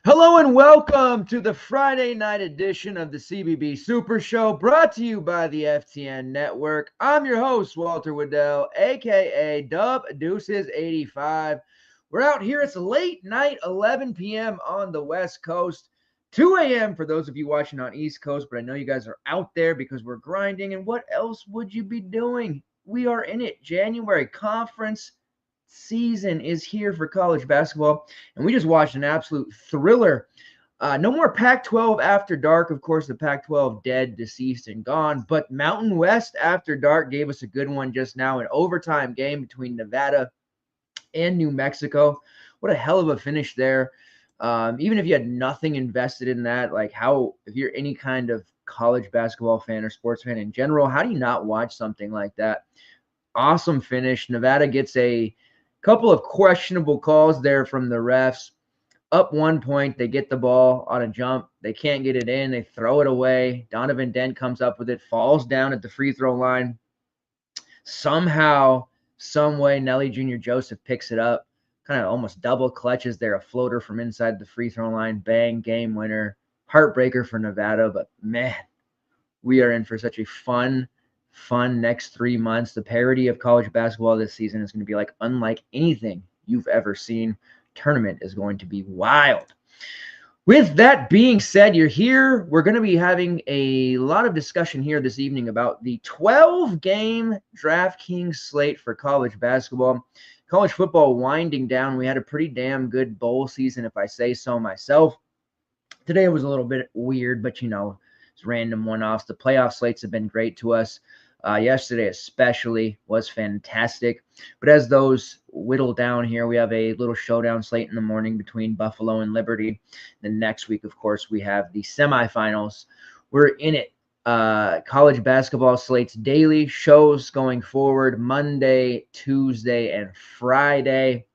Hello and welcome to the Friday night edition of the CBB Super Show, brought to you by the FTN Network. I'm your host, Walt Waddell, aka Dub Deuces 85. We're out here. It's late night, 11 p.m. on the West Coast, 2 a.m. for those of you watching on East Coast, but I know you guys are out there because we're grinding. And what else would you be doing? We are in it. January conference season is here for college basketball, and we just watched an absolute thriller. No more Pac-12 after dark. Of course, the Pac-12 dead, deceased, and gone. But Mountain West after dark gave us a good one just now, an overtime game between Nevada and New Mexico. What a hell of a finish there. Even if you had nothing invested in that, if you're any kind of college basketball fan or sports fan in general, how do you not watch something like that? Awesome finish. Nevada gets a couple of questionable calls there from the refs. Up 1 point, they get the ball on a jump. They can't get it in. They throw it away. Donovan Dent comes up with it, falls down at the free throw line. Somehow, some way, Nelly Jr. Joseph picks it up, kind of almost double clutches there, a floater from inside the free throw line. Bang, game winner. Heartbreaker for Nevada, but man, we are in for such a fun next 3 months. The parody of college basketball this season is going to be unlike anything you've ever seen. Tournament is going to be wild. With that being said, you're here. We're going to be having a lot of discussion here this evening about the 12-game DraftKings slate for college basketball. College football winding down. We had a pretty damn good bowl season, if I say so myself. Today was a little bit weird, but it's random one-offs. The playoff slates have been great to us. Yesterday especially was fantastic. But as those whittle down here, we have a little showdown slate in the morning between Buffalo and Liberty. Then next week, of course, we have the semifinals. We're in it. College basketball slates daily, shows going forward Monday, Tuesday, and Friday.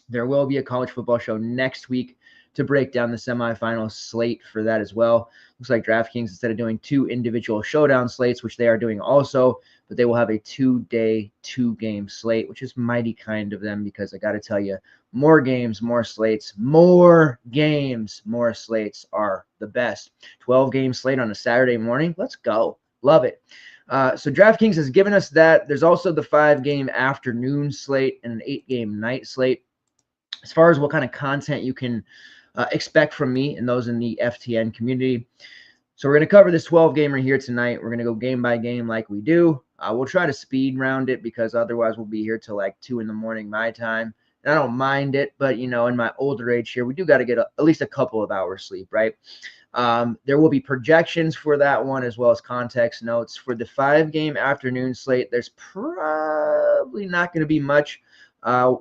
There will be a college football show next week to break down the semifinal slate for that as well. Looks like DraftKings, instead of doing 2 individual showdown slates, which they are doing also, but they will have a 2-day, 2-game slate, which is mighty kind of them because I got to tell you, more games, more slates, more games, more slates are the best. 12-game slate on a Saturday morning. Let's go. Love it. So DraftKings has given us that. There's also the 5-game afternoon slate and an 8-game night slate. As far as what kind of content you can expect from me and those in the FTN community. So we're going to cover this 12-gamer here tonight. We're going to go game by game like we do. We'll try to speed round it because otherwise we'll be here till 2 in the morning my time. And I don't mind it, but, in my older age here, we do got to get at least a couple of hours sleep, right? There will be projections for that one as well as context notes. For the 5-game afternoon slate, there's probably not going to be much.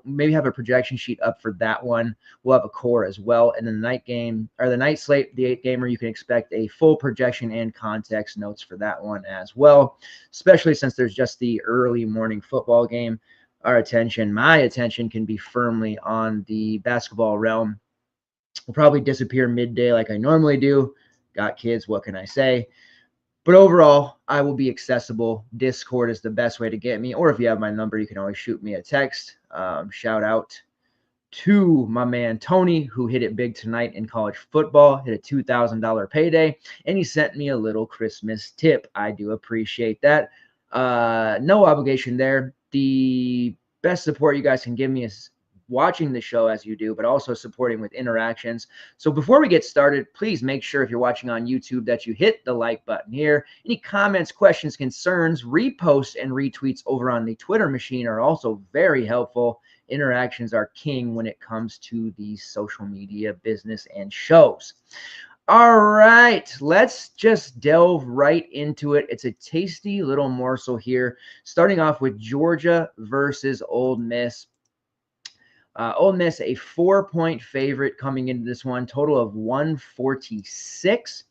Maybe have a projection sheet up for that one. We'll have a core as well. And then the night game or the night slate, the 8-gamer, you can expect a full projection and context notes for that one as well, especially since there's just the early morning football game. My attention can be firmly on the basketball realm. We'll probably disappear midday like I normally do. Got kids, what can I say? But overall, I will be accessible. Discord is the best way to get me. Or if you have my number, you can always shoot me a text. Shout out to my man Tony, who hit it big tonight in college football, hit a $2,000 payday, and he sent me a little Christmas tip. I do appreciate that. No obligation there. The best support you guys can give me is watching the show as you do, but also supporting with interactions. So before we get started, please make sure if you're watching on YouTube that you hit the like button here. Any comments, questions, concerns, reposts, and retweets over on the Twitter machine are also very helpful. Interactions are king when it comes to the social media business and shows. All right, let's just delve right into it. It's a tasty little morsel here, starting off with Georgia versus Ole Miss. Ole Miss, a 4-point favorite coming into this one, total of 146.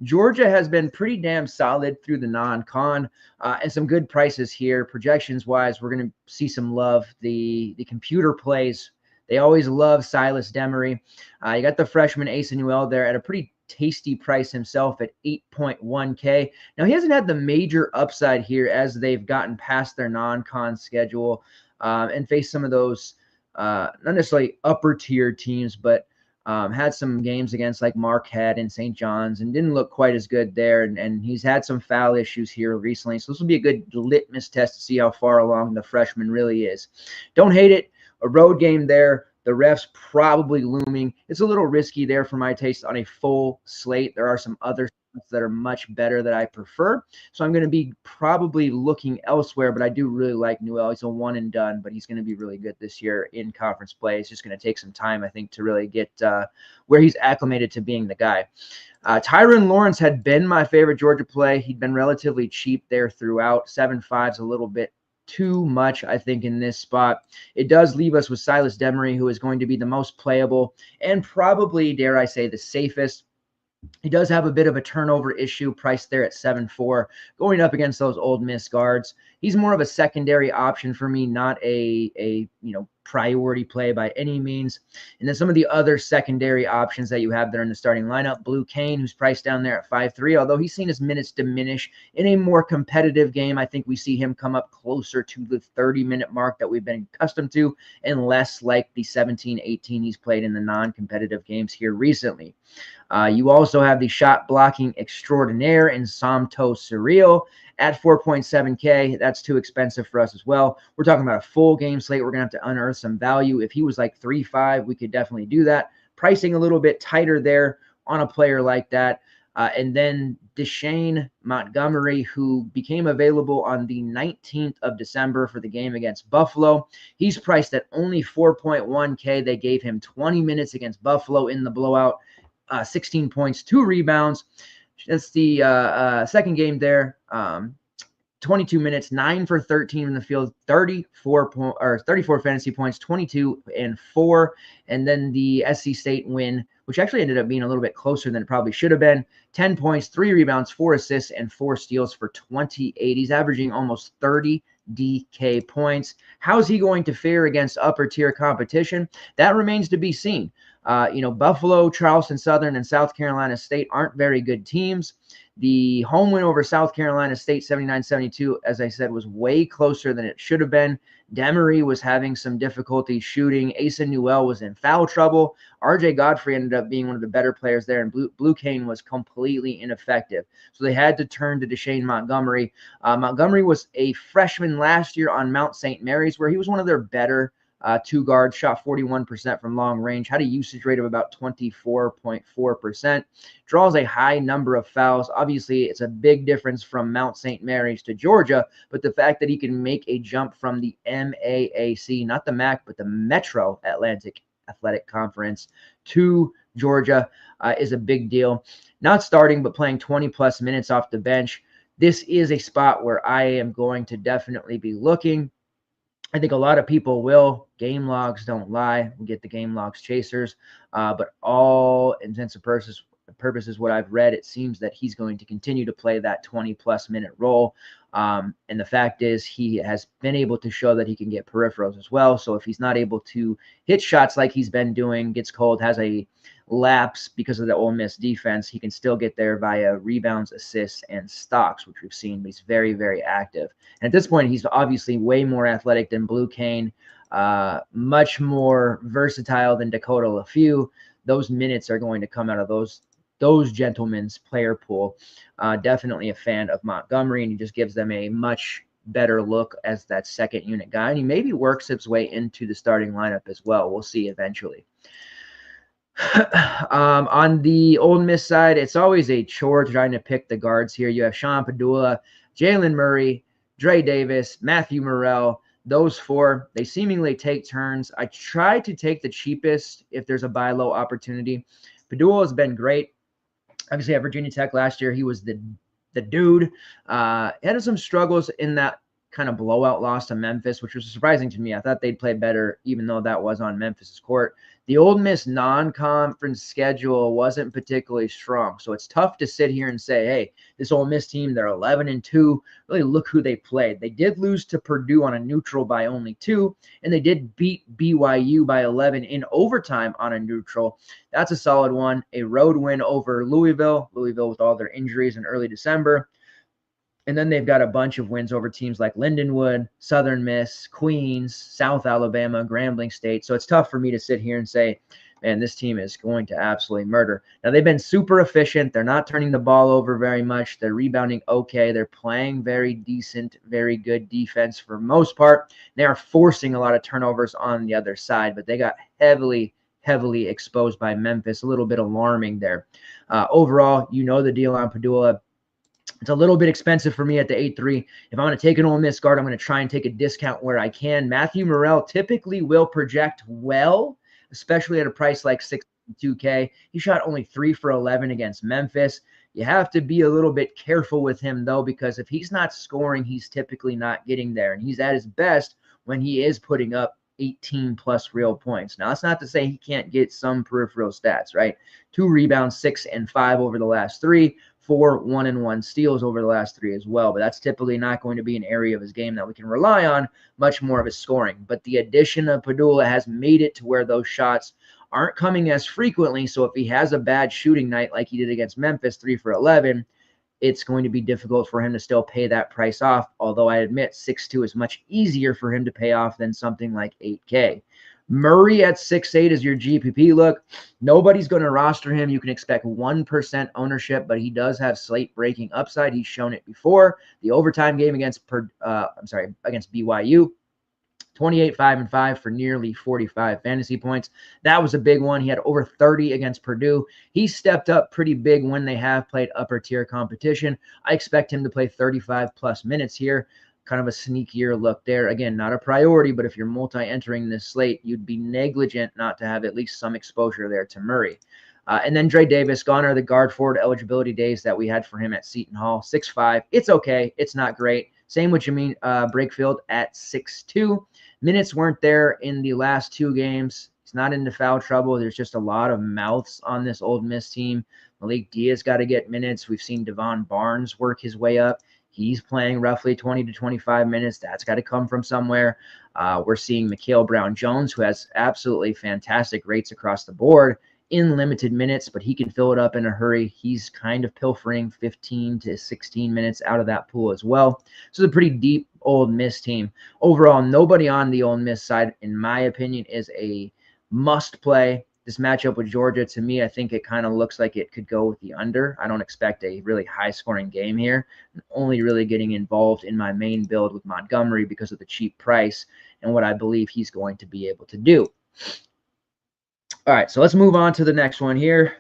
Georgia has been pretty damn solid through the non-con and some good prices here. Projections-wise, we're going to see some love. The computer plays, they always love Silas Demery. You got the freshman Asa Newell there at a pretty tasty price himself at 8.1K. Now, he hasn't had the major upside here as they've gotten past their non-con schedule and faced some of those not necessarily upper tier teams, but had some games against like Marquette and St. John's and didn't look quite as good there. And he's had some foul issues here recently. So this will be a good litmus test to see how far along the freshman really is. Don't hate it. A road game there. The refs probably looming. It's a little risky there for my taste on a full slate. There are some other that are much better that I prefer. So I'm going to be probably looking elsewhere, but I do really like Newell. He's a one and done, but he's going to be really good this year in conference play. It's just going to take some time, I think, to really get where he's acclimated to being the guy. Tyron Lawrence had been my favorite Georgia play. He'd been relatively cheap there throughout. 7.5's a little bit too much, I think, in this spot. It does leave us with Silas Demery, who is going to be the most playable and probably, dare I say, the safest. He does have a bit of a turnover issue, priced there at 7.4, going up against those Ole Miss guards. He's more of a secondary option for me, not a priority play by any means. And then some of the other secondary options that you have there in the starting lineup, Blue Kane, who's priced down there at 5.3, although he's seen his minutes diminish in a more competitive game. I think we see him come up closer to the 30-minute mark that we've been accustomed to and less like the 17, 18 he's played in the non-competitive games here recently. You also have the shot blocking extraordinaire in Somto Surreal at 4.7K. That's too expensive for us as well. We're talking about a full game slate. We're going to have to unearth some value. If he was like 3.5, we could definitely do that. Pricing a little bit tighter there on a player like that. And then Deshane Montgomery, who became available on the 19th of December for the game against Buffalo. He's priced at only 4.1K. They gave him 20 minutes against Buffalo in the blowout. 16 points, 2 rebounds. That's the second game there. 22 minutes, 9 for 13 in the field, 34 fantasy points, 22 and 4. And then the SC State win, which actually ended up being a little bit closer than it probably should have been. 10 points, 3 rebounds, 4 assists, and 4 steals for 28. He's averaging almost 30 DK points. How's he going to fare against upper tier competition? That remains to be seen. Buffalo, Charleston Southern, and South Carolina State aren't very good teams. The home win over South Carolina State, 79-72, as I said, was way closer than it should have been. Demery was having some difficulty shooting. Asa Newell was in foul trouble. RJ Godfrey ended up being one of the better players there, and Blue Kane was completely ineffective. So they had to turn to Deshane Montgomery. Montgomery was a freshman last year on Mount St. Mary's, where he was one of their better two guards, shot 41% from long range, had a usage rate of about 24.4%, draws a high number of fouls. Obviously, it's a big difference from Mount St. Mary's to Georgia, but the fact that he can make a jump from the MAAC, not the MAC, but the Metro Atlantic Athletic Conference to Georgia is a big deal. Not starting, but playing 20-plus minutes off the bench. This is a spot where I am going to definitely be looking. I think a lot of people will. Game logs don't lie. We get the game logs chasers. But all intents and purposes, what I've read, it seems that he's going to continue to play that 20-plus minute role. And the fact is he has been able to show that he can get peripherals as well. So if he's not able to hit shots like he's been doing, gets cold, has a lapse because of the Ole Miss defense, he can still get there via rebounds, assists, and stocks, which we've seen. But he's very, very active. And at this point, he's obviously way more athletic than Blue Kane, much more versatile than Dakota LaFew. Those minutes are going to come out of those gentlemen's player pool. Definitely a fan of Montgomery, and he just gives them a much better look as that second unit guy. And he maybe works his way into the starting lineup as well. We'll see eventually. On the Ole Miss side, it's always a chore trying to pick the guards here. You have Sean Padula, Jalen Murray, Dre Davis, Matthew Morrell. Those four, they seemingly take turns. I try to take the cheapest if there's a buy low opportunity. Padula has been great. Obviously, at Virginia Tech last year, he was the dude. Had some struggles in that kind of blowout loss to Memphis, which was surprising to me. I thought they'd play better, even though that was on Memphis's court. The Ole Miss non-conference schedule wasn't particularly strong, so it's tough to sit here and say, hey, this Ole Miss team, they're 11-2. Really look who they played. They did lose to Purdue on a neutral by only 2, and they did beat BYU by 11 in overtime on a neutral. That's a solid one. A road win over Louisville with all their injuries in early December. And then they've got a bunch of wins over teams like Lindenwood, Southern Miss, Queens, South Alabama, Grambling State. So it's tough for me to sit here and say, man, this team is going to absolutely murder. Now, they've been super efficient. They're not turning the ball over very much. They're rebounding okay. They're playing very decent, very good defense for most part. They are forcing a lot of turnovers on the other side, but they got heavily exposed by Memphis. A little bit alarming there. Overall, you know the deal on Padula. It's a little bit expensive for me at the 8-3. If I'm going to take an Ole Miss guard, I'm going to try and take a discount where I can. Matthew Morrell typically will project well, especially at a price like $62K. He shot only 3 for 11 against Memphis. You have to be a little bit careful with him, though, because if he's not scoring, he's typically not getting there. And he's at his best when he is putting up 18-plus real points. Now, that's not to say he can't get some peripheral stats, right? 2 rebounds, 6 and 5 over the last 3. 4 1-and-1 steals over the last 3 as well. But that's typically not going to be an area of his game that we can rely on, much more of his scoring. But the addition of Padula has made it to where those shots aren't coming as frequently. So if he has a bad shooting night like he did against Memphis, 3 for 11, it's going to be difficult for him to still pay that price off. Although I admit 6'2" is much easier for him to pay off than something like 8K. Murray at 6'8" is your GPP look. Nobody's going to roster him. You can expect 1% ownership, but he does have slate breaking upside. He's shown it before. The overtime game against BYU, 28, 5 and 5 for nearly 45 fantasy points. That was a big one. He had over 30 against Purdue. He stepped up pretty big when they have played upper tier competition. I expect him to play 35 plus minutes here. Kind of a sneakier look there. Again, not a priority, but if you're multi-entering this slate, you'd be negligent not to have at least some exposure there to Murray. And then Dre Davis, gone are the guard forward eligibility days that we had for him at Seton Hall. 6'5". It's okay. It's not great. Same with Jameer Brakefield at 6'2". Minutes weren't there in the last 2 games. He's not into foul trouble. There's just a lot of mouths on this Ole Miss team. Malik Diaz got to get minutes. We've seen Devon Barnes work his way up. He's playing roughly 20 to 25 minutes. That's got to come from somewhere. We're seeing Mikal Brown-Jones, who has absolutely fantastic rates across the board in limited minutes, but he can fill it up in a hurry. He's kind of pilfering 15 to 16 minutes out of that pool as well. So it's a pretty deep Ole Miss team. Overall, nobody on the Ole Miss side, in my opinion, is a must play. This matchup with Georgia, to me, I think it kind of looks like it could go with the under. I don't expect a really high-scoring game here. I'm only really getting involved in my main build with Montgomery because of the cheap price and what I believe he's going to be able to do. All right, so let's move on to the next one here.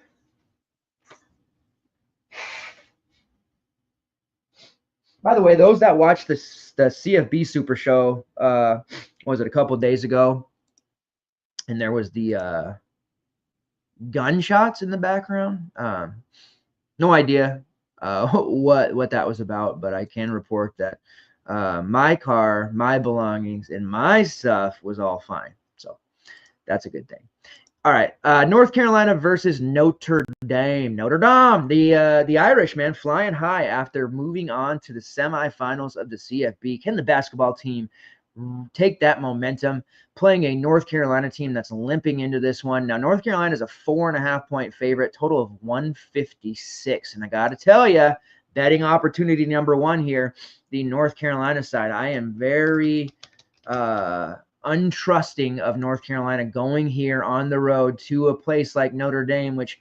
By the way, those that watched the CFB Super Show, was it a couple days ago? And there was the gunshots in the background. No idea what that was about, but I can report that my car, my belongings, and my stuff was all fine. So that's a good thing. All right, North Carolina versus Notre Dame. Notre Dame, the Irish, man, flying high after moving on to the semifinals of the CFB. Can the basketball team take that momentum, playing a North Carolina team that's limping into this one? Now, North Carolina is a 4.5-point favorite, total of 156. And I got to tell you, betting opportunity number 1 here, the North Carolina side. I am very untrusting of North Carolina going here on the road to a place like Notre Dame, which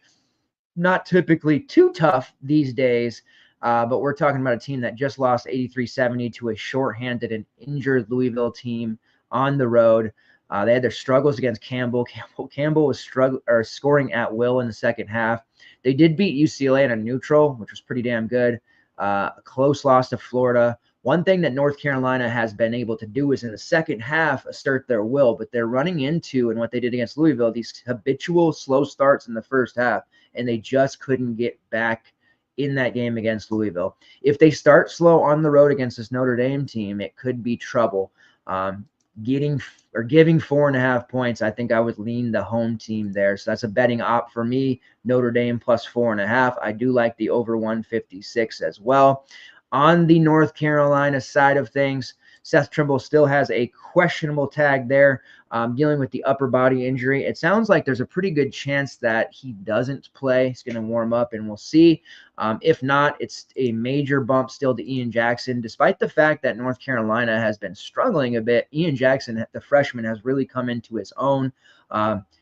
not typically too tough these days. But we're talking about a team that just lost 83-70 to a shorthanded and injured Louisville team on the road. They had their struggles against Campbell. Campbell was scoring at will in the second half. They did beat UCLA in a neutral, which was pretty damn good. A close loss to Florida. One thing that North Carolina has been able to do is in the second half assert their will, but they're running into, and what they did against Louisville, these habitual slow starts in the first half, and they just couldn't get back in that game against Louisville. If they start slow on the road against this Notre Dame team, it could be trouble. Giving 4.5 points, I think I would lean the home team there. So that's a betting op for me. Notre Dame plus 4.5. I do like the over 156 as well. On the North Carolina side of things, Seth Trimble still has a questionable tag there, dealing with the upper body injury. It sounds like there's a pretty good chance that he doesn't play. He's going to warm up, and we'll see. If not, it's a major bump still to Ian Jackson. Despite the fact that North Carolina has been struggling a bit, Ian Jackson, the freshman, has really come into his own.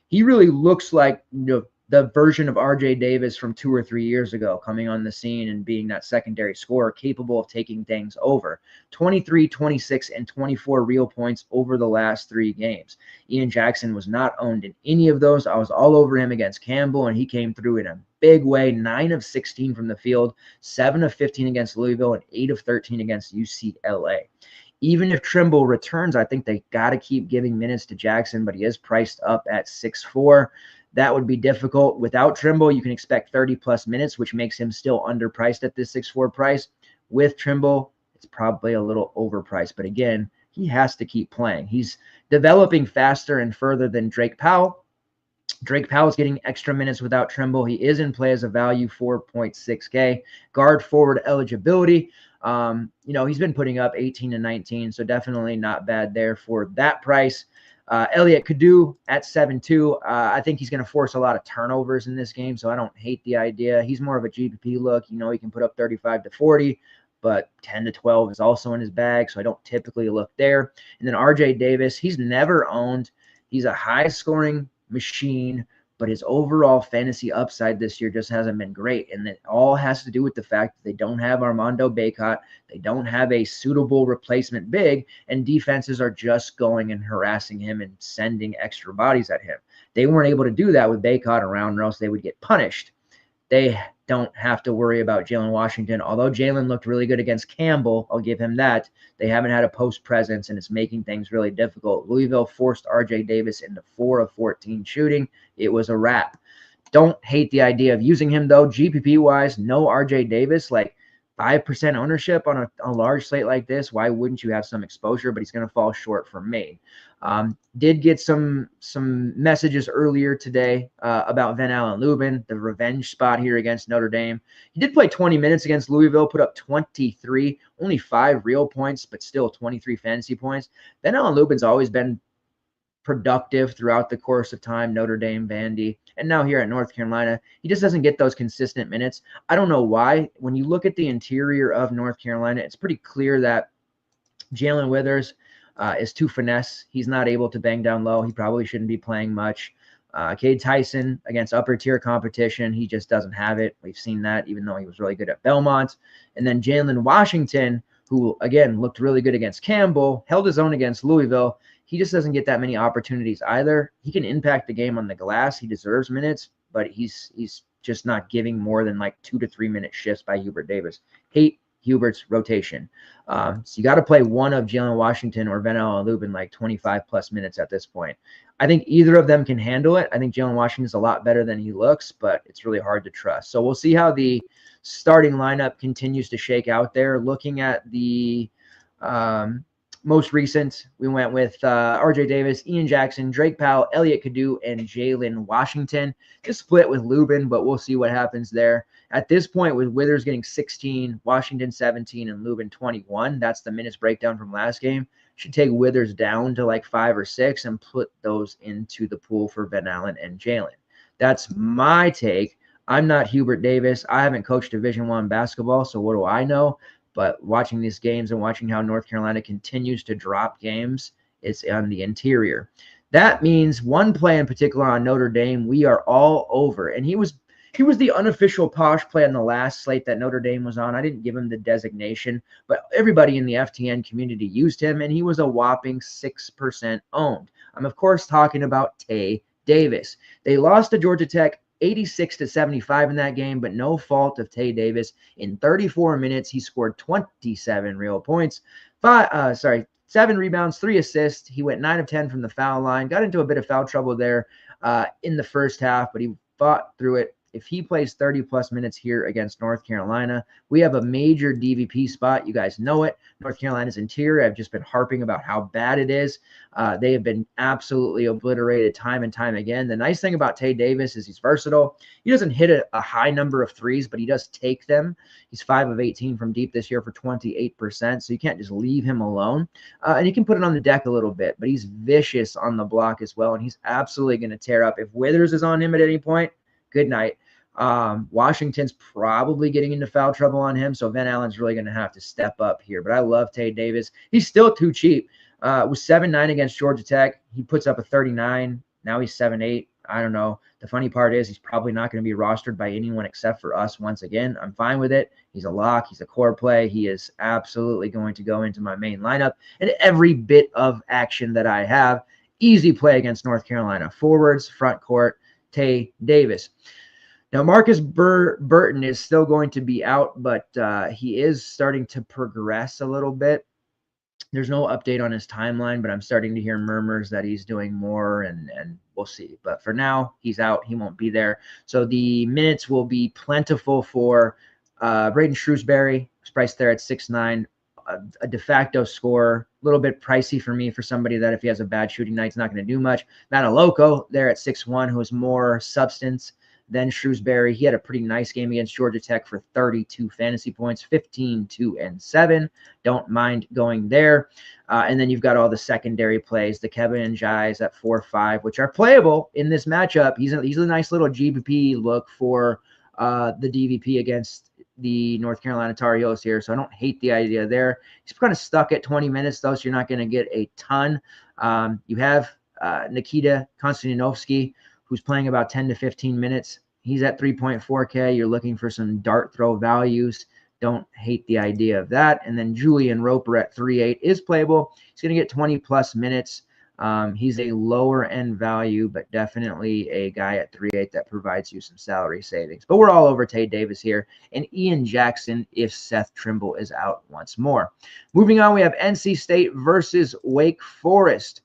He really looks like the version of R.J. Davis from 2 or 3 years ago, coming on the scene and being that secondary scorer capable of taking things over. 23, 26, and 24 real points over the last 3 games. Ian Jackson was not owned in any of those. I was all over him against Campbell, and he came through in a big way. 9 of 16 from the field, 7 of 15 against Louisville, and 8 of 13 against UCLA. Even if Trimble returns, I think they got to keep giving minutes to Jackson, but he is priced up at 6'4". That would be difficult. Without Trimble, you can expect 30-plus minutes, which makes him still underpriced at this 6'4" price. With Trimble, it's probably a little overpriced. But again, he has to keep playing. He's developing faster and further than Drake Powell. Drake Powell's getting extra minutes without Trimble. He is in play as a value, 4.6K. Guard forward eligibility. He's been putting up 18 and 19, so definitely not bad there for that price. Elliott Kadu at 7.2. I think he's going to force a lot of turnovers in this game, so I don't hate the idea. He's more of a GPP look. He can put up 35 to 40, but 10 to 12 is also in his bag, so I don't typically look there. And then R.J. Davis, he's never owned. He's a high-scoring machine, but his overall fantasy upside this year just hasn't been great. And that all has to do with the fact that they don't have Armando Bacot. They don't have a suitable replacement big, and defenses are just going and harassing him and sending extra bodies at him. They weren't able to do that with Bacot around, or else they would get punished. They don't have to worry about Jalen Washington. Although Jalen looked really good against Campbell, I'll give him that. They haven't had a post presence, and it's making things really difficult. Louisville forced R.J. Davis into 4 of 14 shooting. It was a wrap. Don't hate the idea of using him, though. GPP-wise, no R.J. Davis, like 5% ownership on a large slate like this. Why wouldn't you have some exposure? But he's going to fall short for me. Did get some messages earlier today about Van Allen Lubin, the revenge spot here against Notre Dame. He did play 20 minutes against Louisville, put up 23, only 5 real points, but still 23 fantasy points. Van Allen Lubin's always been productive throughout the course of time, Notre Dame, Vandy, and now here at North Carolina. He just doesn't get those consistent minutes. I don't know why. When you look at the interior of North Carolina, it's pretty clear that Jalen Withers is too finesse. He's not able to bang down low. He probably shouldn't be playing much. Cade Tyson against upper tier competition, he just doesn't have it. We've seen that, even though he was really good at Belmont. And then Jalen Washington, who again looked really good against Campbell, held his own against Louisville. He just doesn't get that many opportunities either. He can impact the game on the glass. He deserves minutes, but he's just not giving more than like 2 to 3 minute shifts by Hubert Davis. Hate Hubert's rotation. So you got to play one of Jalen Washington or Van Allen Lubin like 25 plus minutes at this point. I think either of them can handle it. I think Jalen Washington is a lot better than he looks, but it's really hard to trust. So we'll see how the starting lineup continues to shake out there. Looking at the most recent, we went with R.J. Davis, Ian Jackson, Drake Powell, Elliott Kadu, and Jalen Washington. Just split with Lubin, but we'll see what happens there. At this point, with Withers getting 16, Washington 17, and Lubin 21, that's the minutes breakdown from last game. Should take Withers down to like 5 or 6 and put those into the pool for Van Allen and Jalen. That's my take. I'm not Hubert Davis. I haven't coached Division I basketball, so what do I know? But watching these games and watching how North Carolina continues to drop games, it's on the interior. That means one play in particular on Notre Dame we are all over. And he was the unofficial posh play on the last slate that Notre Dame was on. I didn't give him the designation, but everybody in the FTN community used him, and he was a whopping 6% owned. I'm, of course, talking about Tay Davis. They lost to Georgia Tech 86-75 in that game, but no fault of Tay Davis. In 34 minutes, he scored 27 real points, 7 rebounds, 3 assists. He went 9 of 10 from the foul line, got into a bit of foul trouble there in the first half, but he fought through it. If he plays 30-plus minutes here against North Carolina, we have a major DVP spot. You guys know it. North Carolina's interior, I've just been harping about how bad it is. They have been absolutely obliterated time and time again. The nice thing about Tay Davis is he's versatile. He doesn't hit a high number of threes, but he does take them. He's 5 of 18 from deep this year for 28%, so you can't just leave him alone. And you can put it on the deck a little bit, but he's vicious on the block as well, and he's absolutely going to tear up. If Withers is on him at any point, good night. Washington's probably getting into foul trouble on him, so Van Allen's really going to have to step up here. But I love Tay Davis. He's still too cheap. Was 7-9 against Georgia Tech. He puts up a 39. Now he's 7-8. I don't know. The funny part is he's probably not going to be rostered by anyone except for us once again. I'm fine with it. He's a lock. He's a core play. He is absolutely going to go into my main lineup. And every bit of action that I have, easy play against North Carolina. Forwards, front court, Tay Davis. Now, Marcus Burton is still going to be out, but he is starting to progress a little bit. There's no update on his timeline, but I'm starting to hear murmurs that he's doing more, and we'll see. But for now, he's out. He won't be there. So the minutes will be plentiful for Braden Shrewsbury. He's priced there at 6'9", a de facto scorer. A little bit pricey for me for somebody that if he has a bad shooting night, he's not going to do much. Mataloko there at 6'1", who is more substance than Shrewsbury. He had a pretty nice game against Georgia Tech for 32 fantasy points, 15, 2, and 7. Don't mind going there. And then you've got all the secondary plays, the Kevin and Jais at 4-5, which are playable in this matchup. He's a nice little GPP look for the DVP against the North Carolina Tar Heels here, so I don't hate the idea there. He's kind of stuck at 20 minutes, though, so you're not going to get a ton. You have Nikita Konstantinovsky, who's playing about 10 to 15 minutes. He's at 3.4K. You're looking for some dart throw values. Don't hate the idea of that. And then Julian Roper at 3.8 is playable. He's going to get 20-plus minutes. He's a lower-end value, but definitely a guy at 3.8 that provides you some salary savings. But we're all over Tay Davis here. And Ian Jackson if Seth Trimble is out once more. Moving on, we have NC State versus Wake Forest.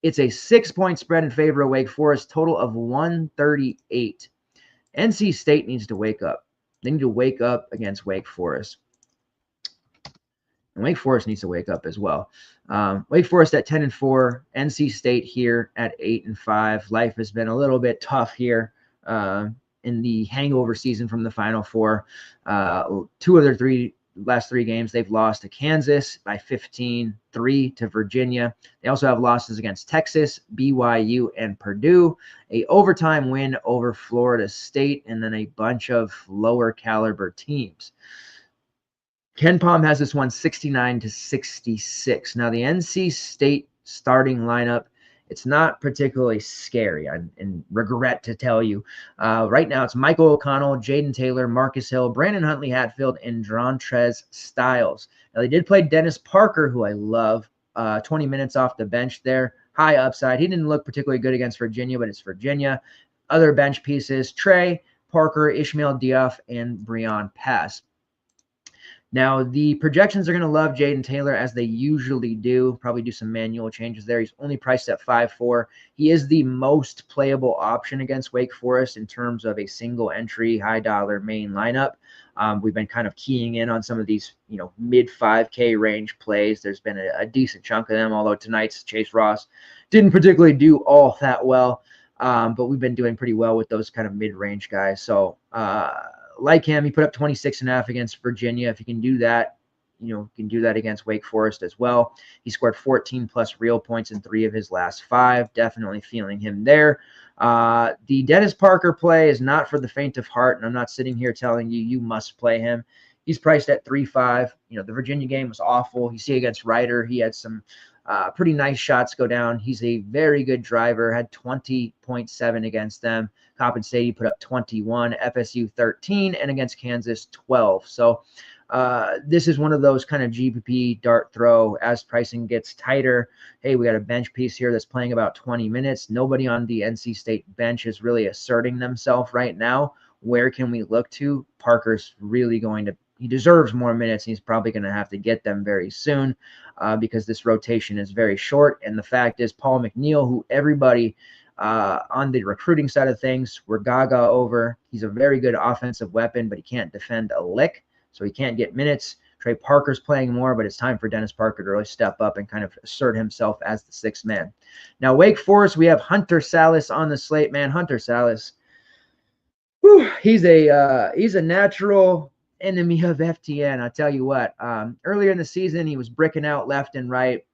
It's a 6-point spread in favor of Wake Forest, total of 138. NC State needs to wake up. They need to wake up against Wake Forest. And Wake Forest needs to wake up as well. Wake Forest at 10-4. NC State here at 8-5. Life has been a little bit tough here in the hangover season from the Final Four. 2 of their last 3 games, they've lost to Kansas by 15, 3 to Virginia. They also have losses against Texas, BYU, and Purdue, a overtime win over Florida State, and then a bunch of lower caliber teams. Ken Palm has this one 69-66. Now, the NC State starting lineup, it's not particularly scary, and regret to tell you. Right now, it's Michael O'Connell, Jaden Taylor, Marcus Hill, Brandon Huntley Hatfield, and Drontrez Styles. Now, they did play Dennis Parker, who I love, 20 minutes off the bench there. High upside. He didn't look particularly good against Virginia, but it's Virginia. Other bench pieces, Trey, Parker, Ishmael Diaf, and Breon Pass. Now, the projections are going to love Jaden Taylor, as they usually do. Probably do some manual changes there. He's only priced at 5.4. He is the most playable option against Wake Forest in terms of a single entry, high dollar main lineup. We've been kind of keying in on some of these, mid 5K range plays. There's been a decent chunk of them, although tonight's Chase Ross didn't particularly do all that well. But we've been doing pretty well with those kind of mid-range guys. So, like him, he put up 26.5 against Virginia. If he can do that, you can do that against Wake Forest as well. He scored 14-plus real points in 3 of his last 5. Definitely feeling him there. The Dennis Parker play is not for the faint of heart, and I'm not sitting here telling you must play him. He's priced at 3.5. The Virginia game was awful. You see against Ryder, he had some pretty nice shots go down. He's a very good driver, had 20.7 against them. Coppin State, he put up 21, FSU 13, and against Kansas 12. So This is one of those kind of GPP dart throw as pricing gets tighter. Hey, we got a bench piece here that's playing about 20 minutes. Nobody on the NC State bench is really asserting themselves right now. Where can we look to? Parker's really he deserves more minutes. And he's probably going to have to get them very soon because this rotation is very short. And the fact is, Paul McNeil, who everybody on the recruiting side of things, we're gaga over. He's a very good offensive weapon, but he can't defend a lick, so he can't get minutes. Trey Parker's playing more, but it's time for Dennis Parker to really step up and kind of assert himself as the sixth man. Now, Wake Forest, we have Hunter Salas on the slate, man. Hunter Salas, he's a natural enemy of FTN. I tell you what, earlier in the season, he was bricking out left and right.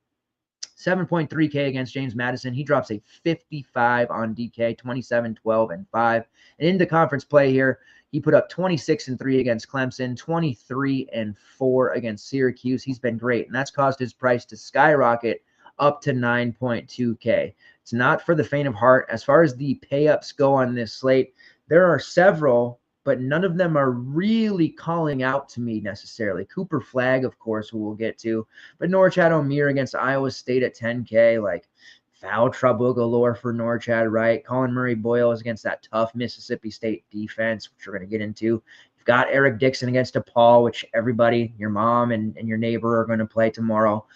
7.3K against James Madison. He drops a 55 on DK, 27, 12, and 5. And into conference play here, he put up 26 and 3 against Clemson, 23 and 4 against Syracuse. He's been great, and that's caused his price to skyrocket up to 9.2K. It's not for the faint of heart. As far as the pay-ups go on this slate, there are several, but none of them are really calling out to me necessarily. Cooper Flagg, of course, who we'll get to, but Norchad Omier against Iowa State at 10K, like foul trouble galore for Norchad, right? Colin Murray-Boyle is against that tough Mississippi State defense, which we're going to get into. You've got Eric Dixon against DePaul, which everybody, your mom and your neighbor are going to play tomorrow.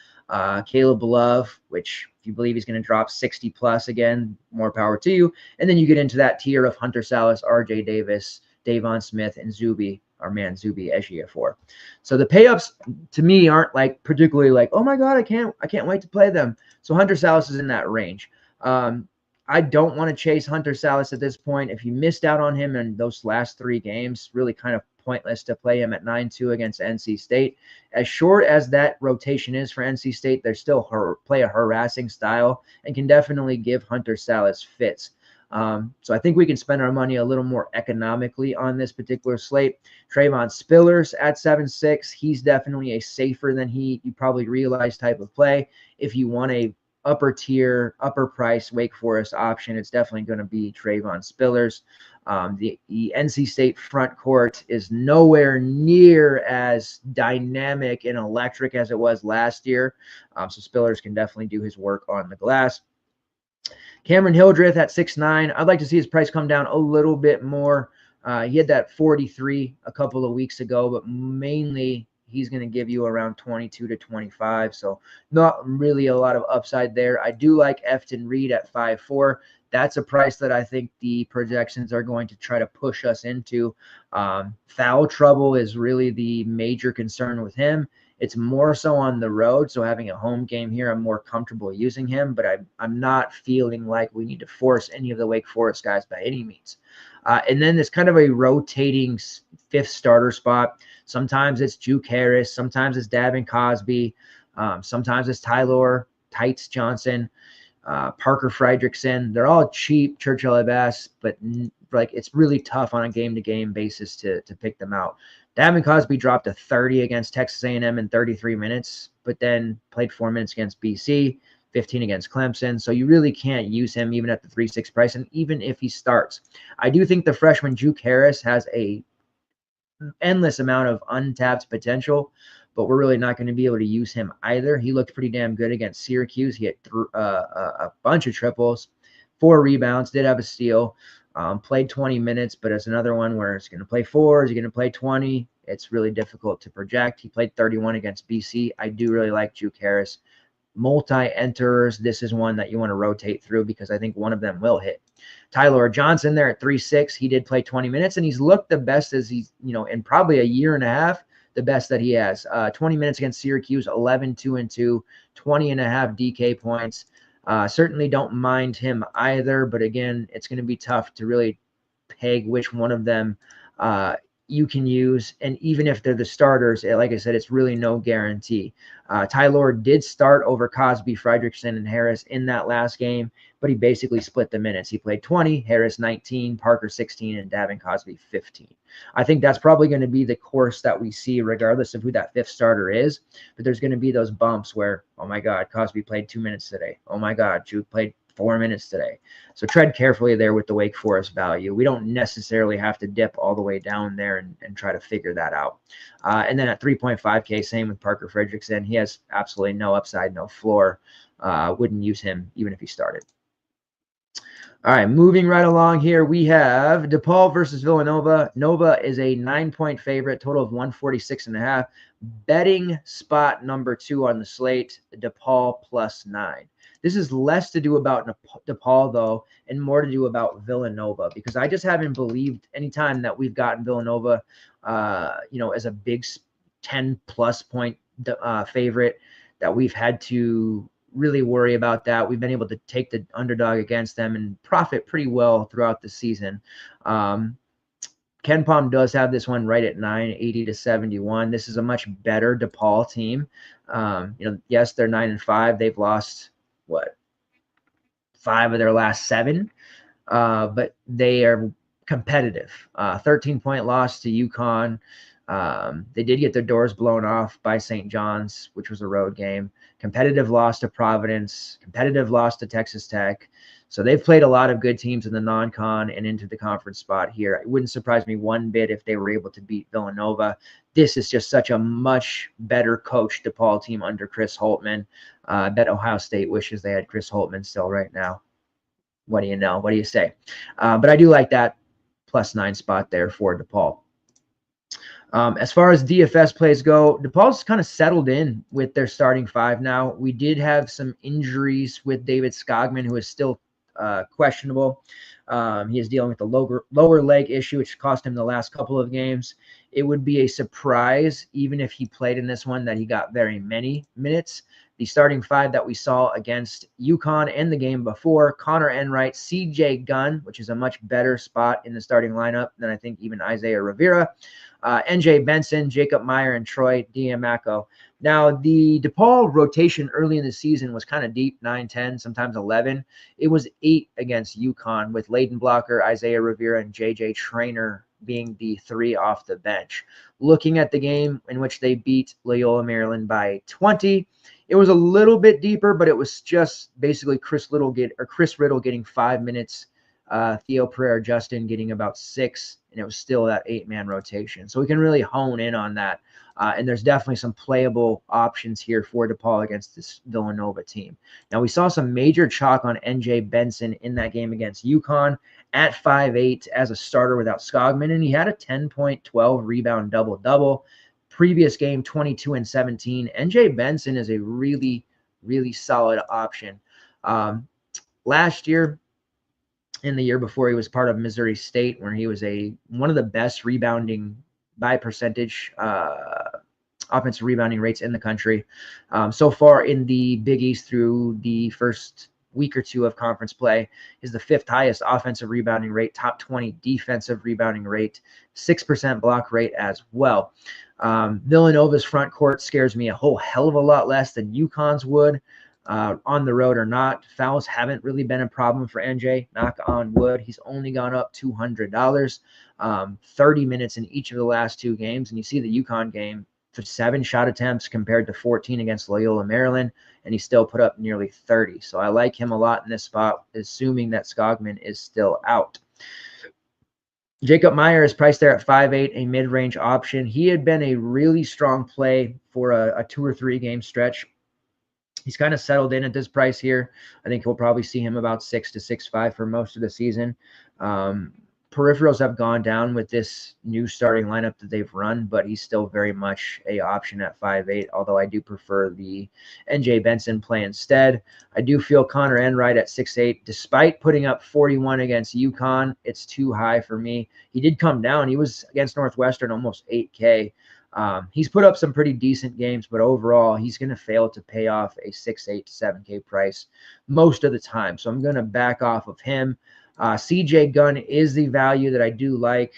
Caleb Love, which if you believe he's going to drop 60 plus again, more power to you. And then you get into that tier of Hunter Salas, RJ Davis, Davon Smith, and Zuby, our man Zuby Ejiofor. So the pay-ups to me aren't like particularly like, oh my God, I can't wait to play them. So Hunter Salas is in that range. I don't want to chase Hunter Salas at this point. If you missed out on him in those last 3 games, really kind of pointless to play him at 9-2 against NC State. As short as that rotation is for NC State, they still play a harassing style and can definitely give Hunter Salas fits. So I think we can spend our money a little more economically on this particular slate. Trayvon Spillers at 7.6. He's definitely a safer than you probably realize type of play. If you want a upper tier, upper price Wake Forest option, it's definitely going to be Trayvon Spillers. The NC State front court is nowhere near as dynamic and electric as it was last year. So Spillers can definitely do his work on the glass. Cameron Hildreth at 6'9". I'd like to see his price come down a little bit more. He had that 43 a couple of weeks ago, but mainly he's going to give you around 22 to 25. So not really a lot of upside there. I do like Efton Reed at 5'4". That's a price that I think the projections are going to try to push us into. Foul trouble is really the major concern with him. It's more so on the road, so having a home game here, I'm more comfortable using him, but I'm not feeling like we need to force any of the Wake Forest guys by any means. And then there's kind of a rotating 5th starter spot. Sometimes it's Juke Harris, sometimes it's Davin Cosby, sometimes it's Tyler Tights Johnson, Parker Fredrickson. They're all cheap Churchill Abbas, but like it's really tough on a game-to-game basis to pick them out. Davin Cosby dropped a 30 against Texas A&M in 33 minutes, but then played 4 minutes against BC, 15 against Clemson. So you really can't use him even at the 3.6 price, and even if he starts. I do think the freshman Juke Harris has a endless amount of untapped potential, but we're really not going to be able to use him either. He looked pretty damn good against Syracuse. He had a bunch of triples, 4 rebounds, did have a steal. Played 20 minutes, but it's another one where it's going to play 4. Is he going to play 20? It's really difficult to project. He played 31 against BC. I do really like Juke Harris. Multi-enters, this is one that you want to rotate through because I think one of them will hit. Tyler Johnson there at 3.6. He did play 20 minutes, and he's looked the best as he's, in probably a year and a half, the best that he has. 20 minutes against Syracuse, 11, 2-2, 20 and a half DK points. Certainly don't mind him either, but again, it's going to be tough to really peg which one of them you can use. And even if they're the starters, like I said, it's really no guarantee. Tyler did start over Cosby, Fredrickson, and Harris in that last game, but he basically split the minutes. He played 20, Harris 19, Parker 16, and Davin Cosby 15. I think that's probably going to be the course that we see regardless of who that 5th starter is, but there's going to be those bumps where, oh my God, Cosby played 2 minutes today. Oh my God, Juke played 4 minutes today. So tread carefully there with the Wake Forest value. We don't necessarily have to dip all the way down there and try to figure that out. And then at 3.5K, same with Parker Fredrickson. He has absolutely no upside, no floor. Wouldn't use him even if he started. All right, moving right along here, we have DePaul versus Villanova. Nova is a 9-point favorite, total of 146.5. Betting spot number 2 on the slate, DePaul +9. This is less to do about DePaul, though, and more to do about Villanova, because I just haven't believed anytime that we've gotten Villanova, as a big 10-plus point favorite, that we've had to really worry about that. We've been able to take the underdog against them and profit pretty well throughout the season. Ken Palm does have this one right at 980-71. This is a much better DePaul team. Yes, they're 9-5. They've lost 5 of their last 7, but they are competitive. 13-point loss to UConn. They did get their doors blown off by St. John's, which was a road game. Competitive loss to Providence. Competitive loss to Texas Tech. So they've played a lot of good teams in the non-con and into the conference spot here. It wouldn't surprise me one bit if they were able to beat Villanova. This is just such a much better coached DePaul team under Chris Holtmann. I bet Ohio State wishes they had Chris Holtmann still right now. What do you know? What do you say? But I do like that +9 spot there for DePaul. As far as DFS plays go, DePaul's kind of settled in with their starting 5 now. We did have some injuries with David Skogman, who is still questionable. He is dealing with the lower leg issue, which cost him the last couple of games. It would be a surprise, even if he played in this one, that he got very many minutes. The starting 5 that we saw against UConn and the game before, Connor Enright, CJ Gunn, which is a much better spot in the starting lineup than I think even Isaiah Rivera, NJ Benson, Jacob Meyer, and Troy Diamaco. Now, the DePaul rotation early in the season was kind of deep, 9, 10, sometimes 11. It was 8 against UConn, with Layden Blocker, Isaiah Rivera, and JJ Traynor being the 3 off the bench. Looking at the game in which they beat Loyola Maryland by 20, it was a little bit deeper, but it was just basically Chris Riddle getting 5 minutes, Theo Pereira Justin getting about 6, and it was still that 8-man rotation. So we can really hone in on that. And there's definitely some playable options here for DePaul against this Villanova team. Now, we saw some major chalk on NJ Benson in that game against UConn at 5'8" as a starter without Skogman, and he had a 10-point, 12-rebound double-double. Previous game, 22 and 17. NJ Benson is a really, really solid option. Last year, and the year before, he was part of Missouri State, where he was one of the best rebounding by percentage offensive rebounding rates in the country. So far in the Big East through the first week or two of conference play, is the 5th highest offensive rebounding rate, top 20 defensive rebounding rate, 6% block rate as well. Villanova's front court scares me a whole hell of a lot less than UConn's would. On the road or not, fouls haven't really been a problem for NJ. Knock on wood. He's only gone up $200, 30 minutes in each of the last 2 games. And you see the UConn game, for 7 shot attempts compared to 14 against Loyola Maryland, and he still put up nearly 30. So I like him a lot in this spot, assuming that Skogman is still out. Jacob Meyer is priced there at 5'8", a mid-range option. He had been a really strong play for a 2 or 3 game stretch. He's kind of settled in at this price here. I think we'll probably see him about 6 to 6'5" for most of the season. Peripherals have gone down with this new starting lineup that they've run, but he's still very much a option at 5'8", although I do prefer the NJ Benson play instead. I do feel Connor Enright at 6'8", despite putting up 41 against UConn, it's too high for me. He did come down. He was against Northwestern almost 8K. He's put up some pretty decent games, but overall, he's going to fail to pay off a 6'8" to 7K price most of the time. So I'm going to back off of him. CJ Gunn is the value that I do like.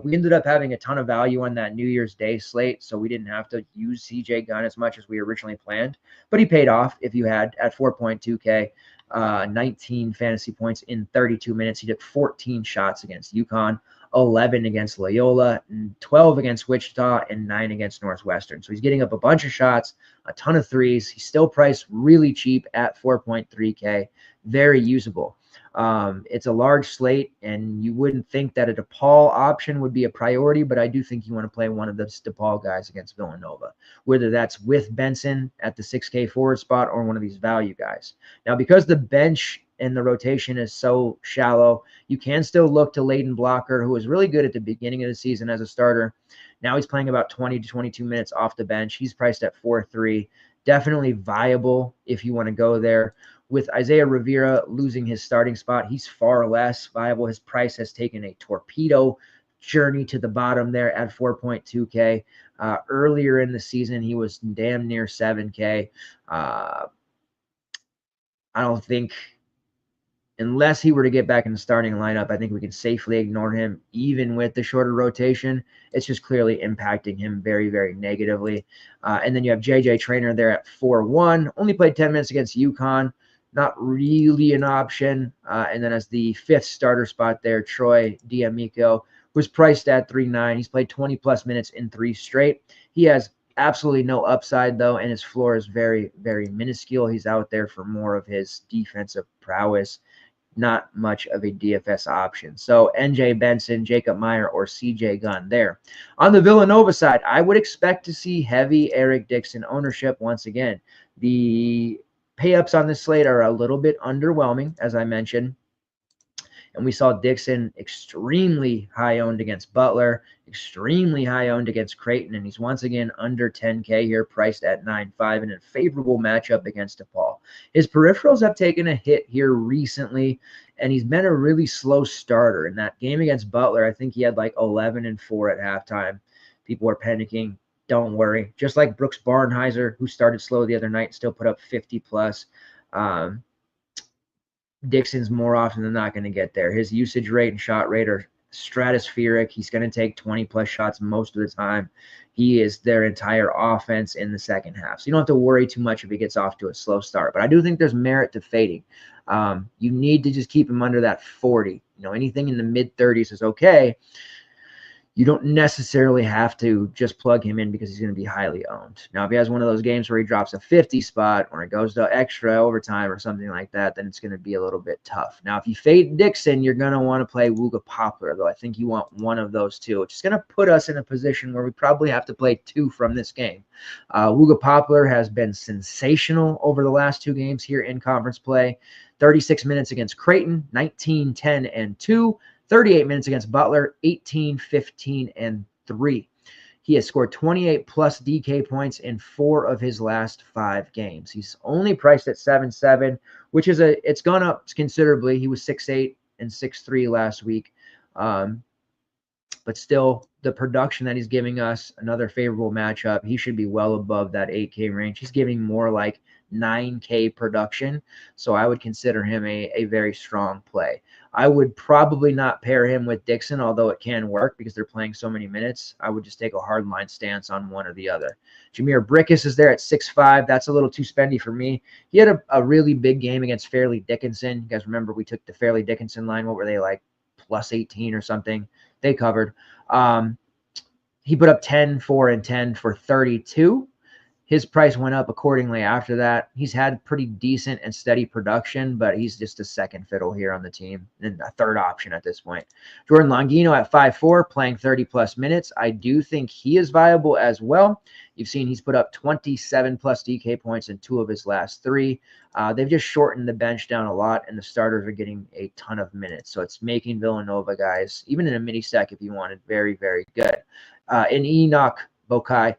We ended up having a ton of value on that New Year's Day slate, so we didn't have to use CJ Gunn as much as we originally planned, but he paid off if you had at 4.2K, 19 fantasy points in 32 minutes. He took 14 shots against UConn, 11 against Loyola, 12 against Wichita, and 9 against Northwestern. So he's getting up a bunch of shots, a ton of threes. He's still priced really cheap at 4.3K, very usable. It's a large slate, and you wouldn't think that a DePaul option would be a priority, but I do think you want to play one of the DePaul guys against Villanova, whether that's with Benson at the 6K forward spot or one of these value guys. Now, because the bench and the rotation is so shallow, you can still look to Layden Blocker, who was really good at the beginning of the season as a starter. Now he's playing about 20 to 22 minutes off the bench. He's priced at 4.3. Definitely viable if you want to go there. With Isaiah Rivera losing his starting spot, he's far less viable. His price has taken a torpedo journey to the bottom there at 4.2K. Earlier in the season, he was damn near 7K. I don't think, unless he were to get back in the starting lineup, I think we can safely ignore him, even with the shorter rotation. It's just clearly impacting him very, very negatively. And then you have JJ Traynor there at 4.1. Only played 10 minutes against UConn. Not really an option. And then as the fifth starter spot there, Troy D'Amico, was priced at 3.9. He's played 20-plus minutes in 3 straight. He has absolutely no upside, though, and his floor is very, very minuscule. He's out there for more of his defensive prowess. Not much of a DFS option. So NJ Benson, Jacob Meyer, or CJ Gunn there. On the Villanova side, I would expect to see heavy Eric Dixon ownership once again. The pay-ups on this slate are a little bit underwhelming, as I mentioned. And we saw Dixon extremely high-owned against Butler, extremely high-owned against Creighton, and he's once again under 10K here, priced at 9.5 in a favorable matchup against DePaul. His peripherals have taken a hit here recently, and he's been a really slow starter. In that game against Butler, I think he had like 11 and 4 at halftime. People were panicking. Don't worry. Just like Brooks Barnheiser, who started slow the other night, still put up 50-plus. Dixon's more often than not going to get there. His usage rate and shot rate are stratospheric. He's going to take 20-plus shots most of the time. He is their entire offense in the second half. So you don't have to worry too much if he gets off to a slow start. But I do think there's merit to fading. You need to just keep him under that 40. Anything in the mid-30s is okay. You don't necessarily have to just plug him in because he's going to be highly owned. Now, if he has one of those games where he drops a 50 spot or it goes to extra overtime or something like that, then it's going to be a little bit tough. Now, if you fade Dixon, you're going to want to play Wooga Poplar, though I think you want one of those two, which is going to put us in a position where we probably have to play 2 from this game. Wooga Poplar has been sensational over the last 2 games here in conference play. 36 minutes against Creighton, 19, 10, and 2. 38 minutes against Butler, 18, 15, and 3. He has scored 28-plus DK points in 4 of his last 5 games. He's only priced at 7.7, which is it's gone up considerably. He was 6.8 and 6.3 last week. But still, the production that he's giving us, another favorable matchup, he should be well above that 8K range. He's giving more like 9K production, so I would consider him a very strong play. I would probably not pair him with Dixon, although it can work because they're playing so many minutes. I would just take a hardline stance on one or the other. Jameer Brickus is there at 6.5. That's a little too spendy for me. He had a really big game against Fairleigh Dickinson. You guys remember we took the Fairleigh Dickinson line. What were they, like plus 18 or something? They covered. He put up 10, 4, and 10 for 32. His price went up accordingly after that. He's had pretty decent and steady production, but he's just a second fiddle here on the team and a third option at this point. Jordan Longino at 5.4, playing 30-plus minutes. I do think he is viable as well. You've seen he's put up 27-plus DK points in 2 of his last 3. They've just shortened the bench down a lot, and the starters are getting a ton of minutes. So it's making Villanova guys, even in a mini stack if you wanted, very, very good. And Enoch Bokai,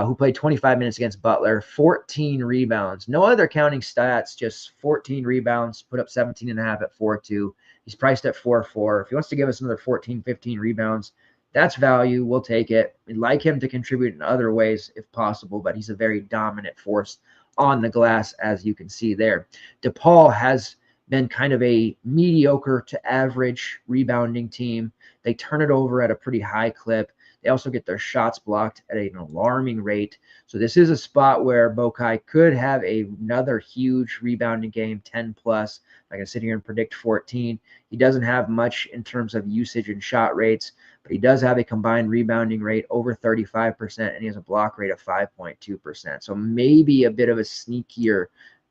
who played 25 minutes against Butler, 14 rebounds. No other counting stats, just 14 rebounds, put up 17.5 at 4.2. He's priced at 4.4. If he wants to give us another 14, 15 rebounds, that's value. We'll take it. We'd like him to contribute in other ways if possible, but he's a very dominant force on the glass, as you can see there. DePaul has been kind of a mediocre to average rebounding team. They turn it over at a pretty high clip. They also get their shots blocked at an alarming rate. So this is a spot where Bokai could have another huge rebounding game, 10 plus. I can sit here and predict 14. He doesn't have much in terms of usage and shot rates, but he does have a combined rebounding rate over 35%, and he has a block rate of 5.2%. So maybe a bit of a sneakier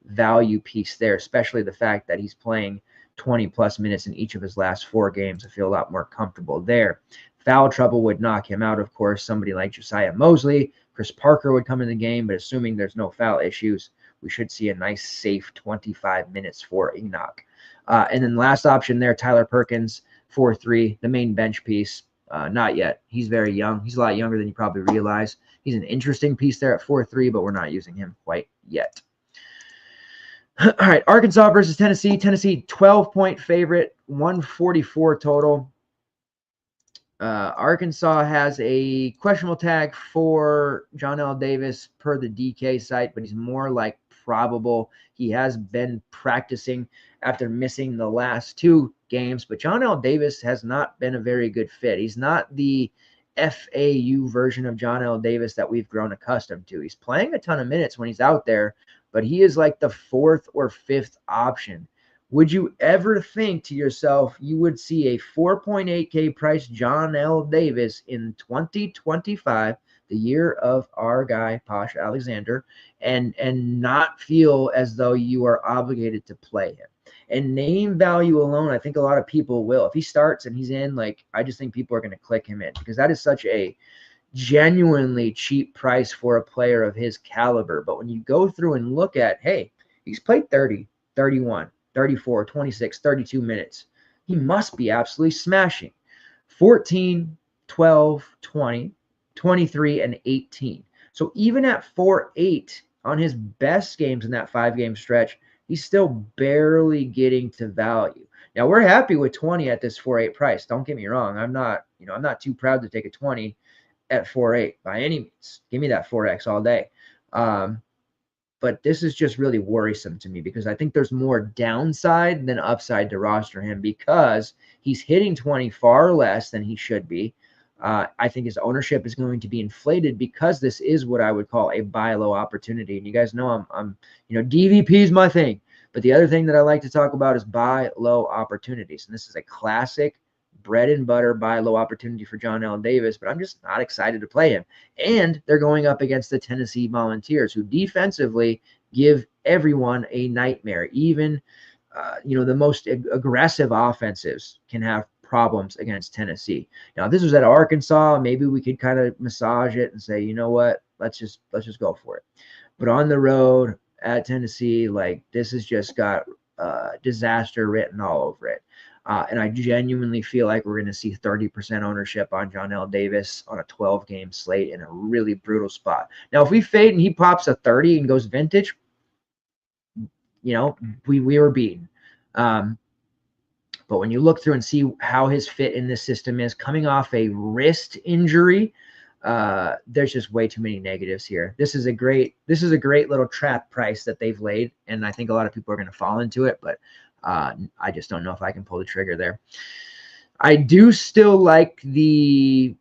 value piece there, especially the fact that he's playing 20 plus minutes in each of his last 4 games. I feel a lot more comfortable there. Foul trouble would knock him out, of course. Somebody like Josiah Mosley, Chris Parker would come in the game, but assuming there's no foul issues, we should see a nice, safe 25 minutes for Enoch. And then last option there, Tyler Perkins, 4-3, the main bench piece. Not yet. He's very young. He's a lot younger than you probably realize. He's an interesting piece there at 4-3, but we're not using him quite yet. All right, Arkansas versus Tennessee. Tennessee, 12-point favorite, 144 total. Arkansas has a questionable tag for John L. Davis per the DK site, but he's more like probable. He has been practicing after missing the last 2 games, but John L. Davis has not been a very good fit. He's not the FAU version of John L. Davis that we've grown accustomed to. He's playing a ton of minutes when he's out there, but he is like the 4th or 5th option. Would you ever think to yourself you would see a 4.8K price John L. Davis in 2025, the year of our guy Posh Alexander, and not feel as though you are obligated to play him? And name value alone, I think a lot of people will. If he starts and he's in, like, I just think people are going to click him in, because that is such a genuinely cheap price for a player of his caliber. But when you go through and look at, hey, he's played 30, 31, 34, 26, 32 minutes. He must be absolutely smashing. 14, 12, 20, 23, and 18. So even at 4.8 on his best games in that 5-game stretch, he's still barely getting to value. Now, we're happy with 20 at this 4.8 price. Don't get me wrong. I'm not too proud to take a 20 at 4.8 by any means. Give me that 4X all day. But this is just really worrisome to me, because I think there's more downside than upside to roster him, because he's hitting 20 far less than he should be. I think his ownership is going to be inflated, because this is what I would call a buy low opportunity. And you guys know I'm DVP is my thing. But the other thing that I like to talk about is buy low opportunities. And this is a classic bread and butter buy low opportunity for John L. Davis, but I'm just not excited to play him. And they're going up against the Tennessee Volunteers, who defensively give everyone a nightmare. Even the most aggressive offensives can have problems against Tennessee. Now, if this was at Arkansas, maybe we could kind of massage it and say, you know what, let's just go for it. But on the road at Tennessee, like, this has just got disaster written all over it. And I genuinely feel like we're going to see 30% ownership on John L. Davis on a 12-game slate in a really brutal spot. Now, if we fade and he pops a 30 and goes vintage, we were beaten. But when you look through and see how his fit in this system is, coming off a wrist injury, there's just way too many negatives here. This is a great little trap price that they've laid, and I think a lot of people are going to fall into it, but I just don't know if I can pull the trigger there. I do still like the,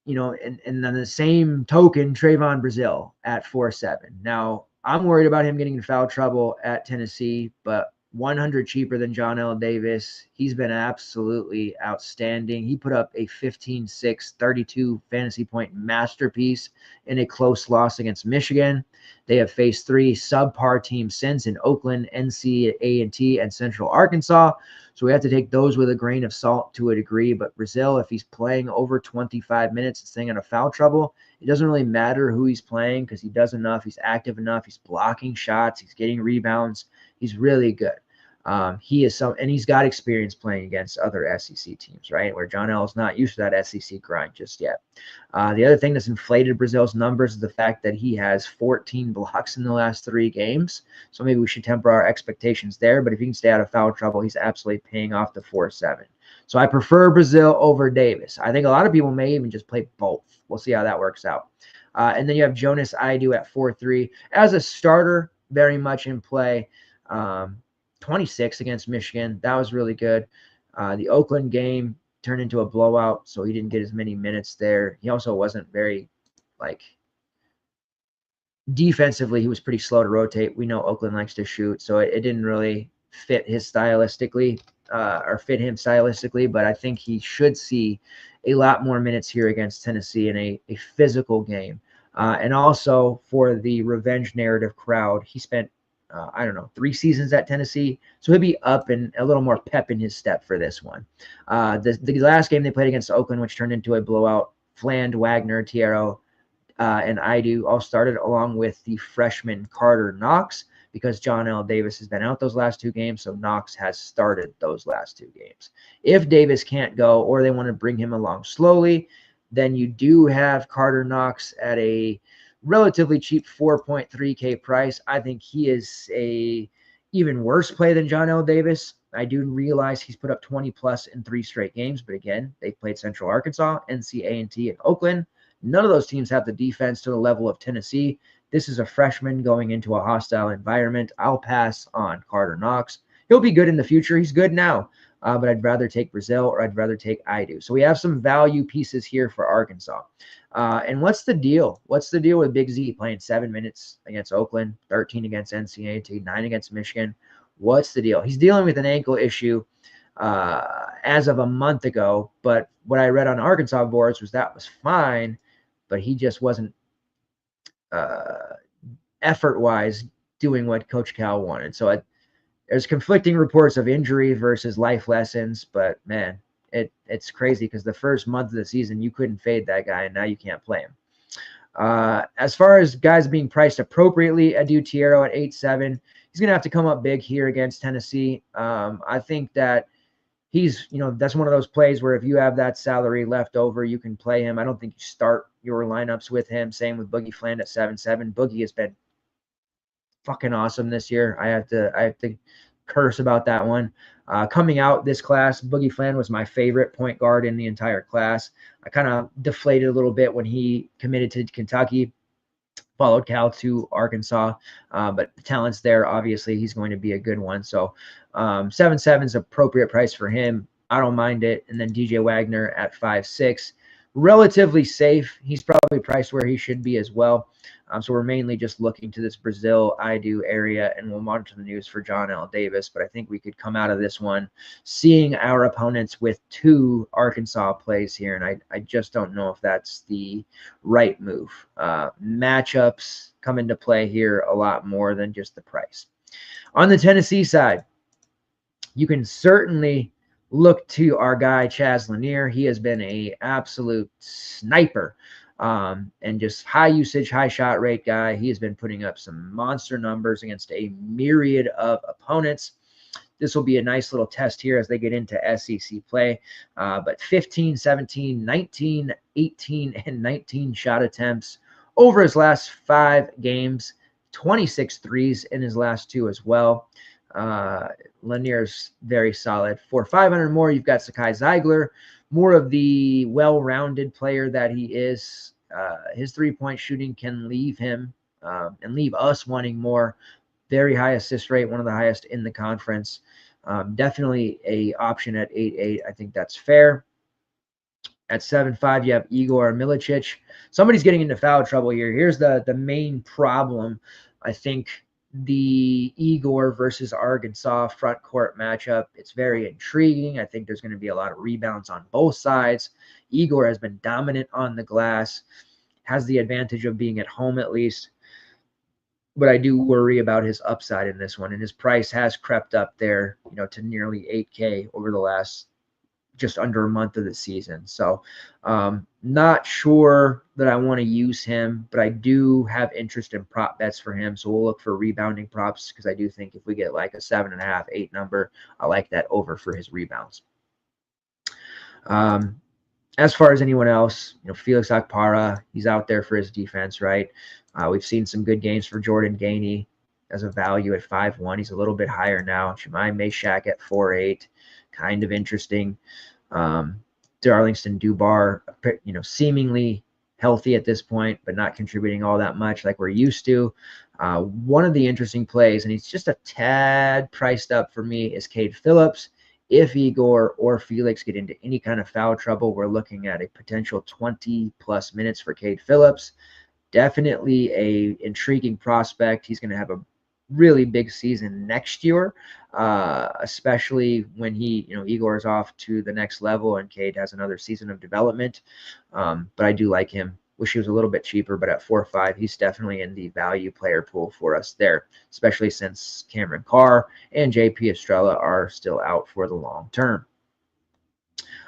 and then the same token, Trayvon Brazile at 4.7. Now, I'm worried about him getting in foul trouble at Tennessee, but 100 cheaper than John L. Davis. He's been absolutely outstanding. He put up a 15-6, 32 fantasy point masterpiece in a close loss against Michigan. They have faced 3 subpar teams since in Oakland, NC A&T, and Central Arkansas. So we have to take those with a grain of salt to a degree. But Brazile, if he's playing over 25 minutes and staying out of foul trouble, it doesn't really matter who he's playing, because he does enough. He's active enough. He's blocking shots. He's getting rebounds. He's really good. And he's got experience playing against other SEC teams, right? Where John L. is not used to that SEC grind just yet. The other thing that's inflated Brazile's numbers is the fact that he has 14 blocks in the last 3 games. So maybe we should temper our expectations there. But if he can stay out of foul trouble, he's absolutely paying off the 4.7. So I prefer Brazile over Davis. I think a lot of people may even just play both. We'll see how that works out. And then you have Jonas Aidoo at 4.3 as a starter, very much in play. 26 against Michigan. That was really good. The Oakland game, turned into a blowout, so he didn't get as many minutes there. He also wasn't very, like, defensively, he was pretty slow to rotate. We know Oakland likes to shoot, so it didn't really fit his stylistically, or fit him stylistically, but I think he should see a lot more minutes here against Tennessee in a physical game. And also for the revenge narrative crowd, he spent, I don't know, 3 seasons at Tennessee, so he'll be up and a little more pep in his step for this one. The last game they played against Oakland, which turned into a blowout, Fland, Wagner, Tiero, and Idu all started along with the freshman Carter Knox, because John L. Davis has been out those last 2 games, so Knox has started those last 2 games. If Davis can't go or they want to bring him along slowly, then you do have Carter Knox at a relatively cheap 4.3K price. I think he is a even worse play than John L. Davis. I do realize he's put up 20 plus in 3 straight games, but again, they played Central Arkansas, NC-A&T, and Oakland. None of those teams have the defense to the level of Tennessee. This is a freshman going into a hostile environment. I'll pass on Carter Knox. He'll be good in the future. He's good now, but I'd rather take Brazil or I'd rather take Idu. So we have some value pieces here for Arkansas. And what's the deal? What's the deal with Big Z playing 7 minutes against Oakland, 13 against NC-A&T, 9 against Michigan? What's the deal? He's dealing with an ankle issue as of a month ago, but what I read on Arkansas boards was that was fine, but he just wasn't effort-wise doing what Coach Cal wanted. So there's conflicting reports of injury versus life lessons, but man, it's crazy because the first month of the season, you couldn't fade that guy, and now you can't play him. As far as guys being priced appropriately, Adu Tiero at 8.7, he's going to have to come up big here against Tennessee. I think that he's, that's one of those plays where if you have that salary left over, you can play him. I don't think you start your lineups with him. Same with Boogie Fland at 7.7. Boogie has been fucking awesome this year. I have to curse about that one. Coming out this class, Boogie Fland was my favorite point guard in the entire class. I kind of deflated a little bit when he committed to Kentucky, followed Cal to Arkansas, but the talent's there. Obviously, he's going to be a good one. So 7.7 is appropriate price for him. I don't mind it. And then DJ Wagner at 5.6, relatively safe. He's probably priced where he should be as well. So we're mainly just looking to this Brazil, Idu area, and we'll monitor the news for John L. Davis. But I think we could come out of this one seeing our opponents with 2 Arkansas plays here, and I just don't know if that's the right move. Matchups come into play here a lot more than just the price. On the Tennessee side, you can certainly look to our guy Chaz Lanier. He has been an absolute sniper. And just high usage, high shot rate guy. He has been putting up some monster numbers against a myriad of opponents. This will be a nice little test here as they get into SEC play. But 15, 17, 19, 18, and 19 shot attempts over his last 5 games, 26 threes in his last 2 as well. Lanier's very solid. For 500 more, you've got Sakai Zeigler, more of the well-rounded player that he is. His 3-point shooting can leave him and leave us wanting more. Very high assist rate, one of the highest in the conference. Definitely a option at 8.8. I think that's fair. At 7.5, you have Igor Milicic. Somebody's getting into foul trouble here. Here's the main problem. I think the Igor versus Arkansas front court matchup, it's very intriguing. I think there's going to be a lot of rebounds on both sides. Igor has been dominant on the glass, has the advantage of being at home at least, but I do worry about his upside in this one, and his price has crept up there, to nearly 8K over the last just under a month of the season. So not sure that I want to use him, but I do have interest in prop bets for him. So we'll look for rebounding props, because I do think if we get like a 7.5, 8 number, I like that over for his rebounds. As far as anyone else, Felix Akpara, he's out there for his defense, right? We've seen some good games for Jordan Gainey as a value at 5.1. He's a little bit higher now. Shemai Meshack at 4.8. Kind of interesting. Darlingston Dubar, seemingly healthy at this point, but not contributing all that much like we're used to. One of the interesting plays, and he's just a tad priced up for me, is Cade Phillips, If Igor or Felix get into any kind of foul trouble, we're looking at a potential 20-plus minutes for Cade Phillips. Definitely a intriguing prospect. He's going to have a really big season next year, especially when Igor is off to the next level and Cade has another season of development. But I do like him. Wish he was a little bit cheaper, but at 4.5, he's definitely in the value player pool for us there, especially since Cameron Carr and JP Estrella are still out for the long term.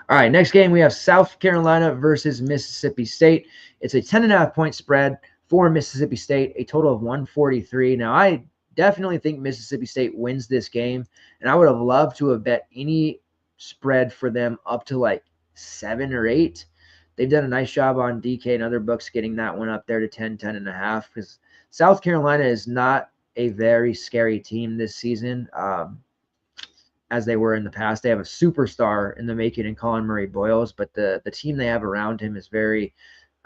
All right, next game we have South Carolina versus Mississippi State. It's a 10.5-point spread for Mississippi State, a total of 143. Now, I definitely think Mississippi State wins this game, and I would have loved to have bet any spread for them up to like 7 or 8. They've done a nice job on DK and other books getting that one up there to 10.5, because South Carolina is not a very scary team this season. As they were in the past. They have a superstar in the making in Colin Murray Boyles, but the team they have around him is very,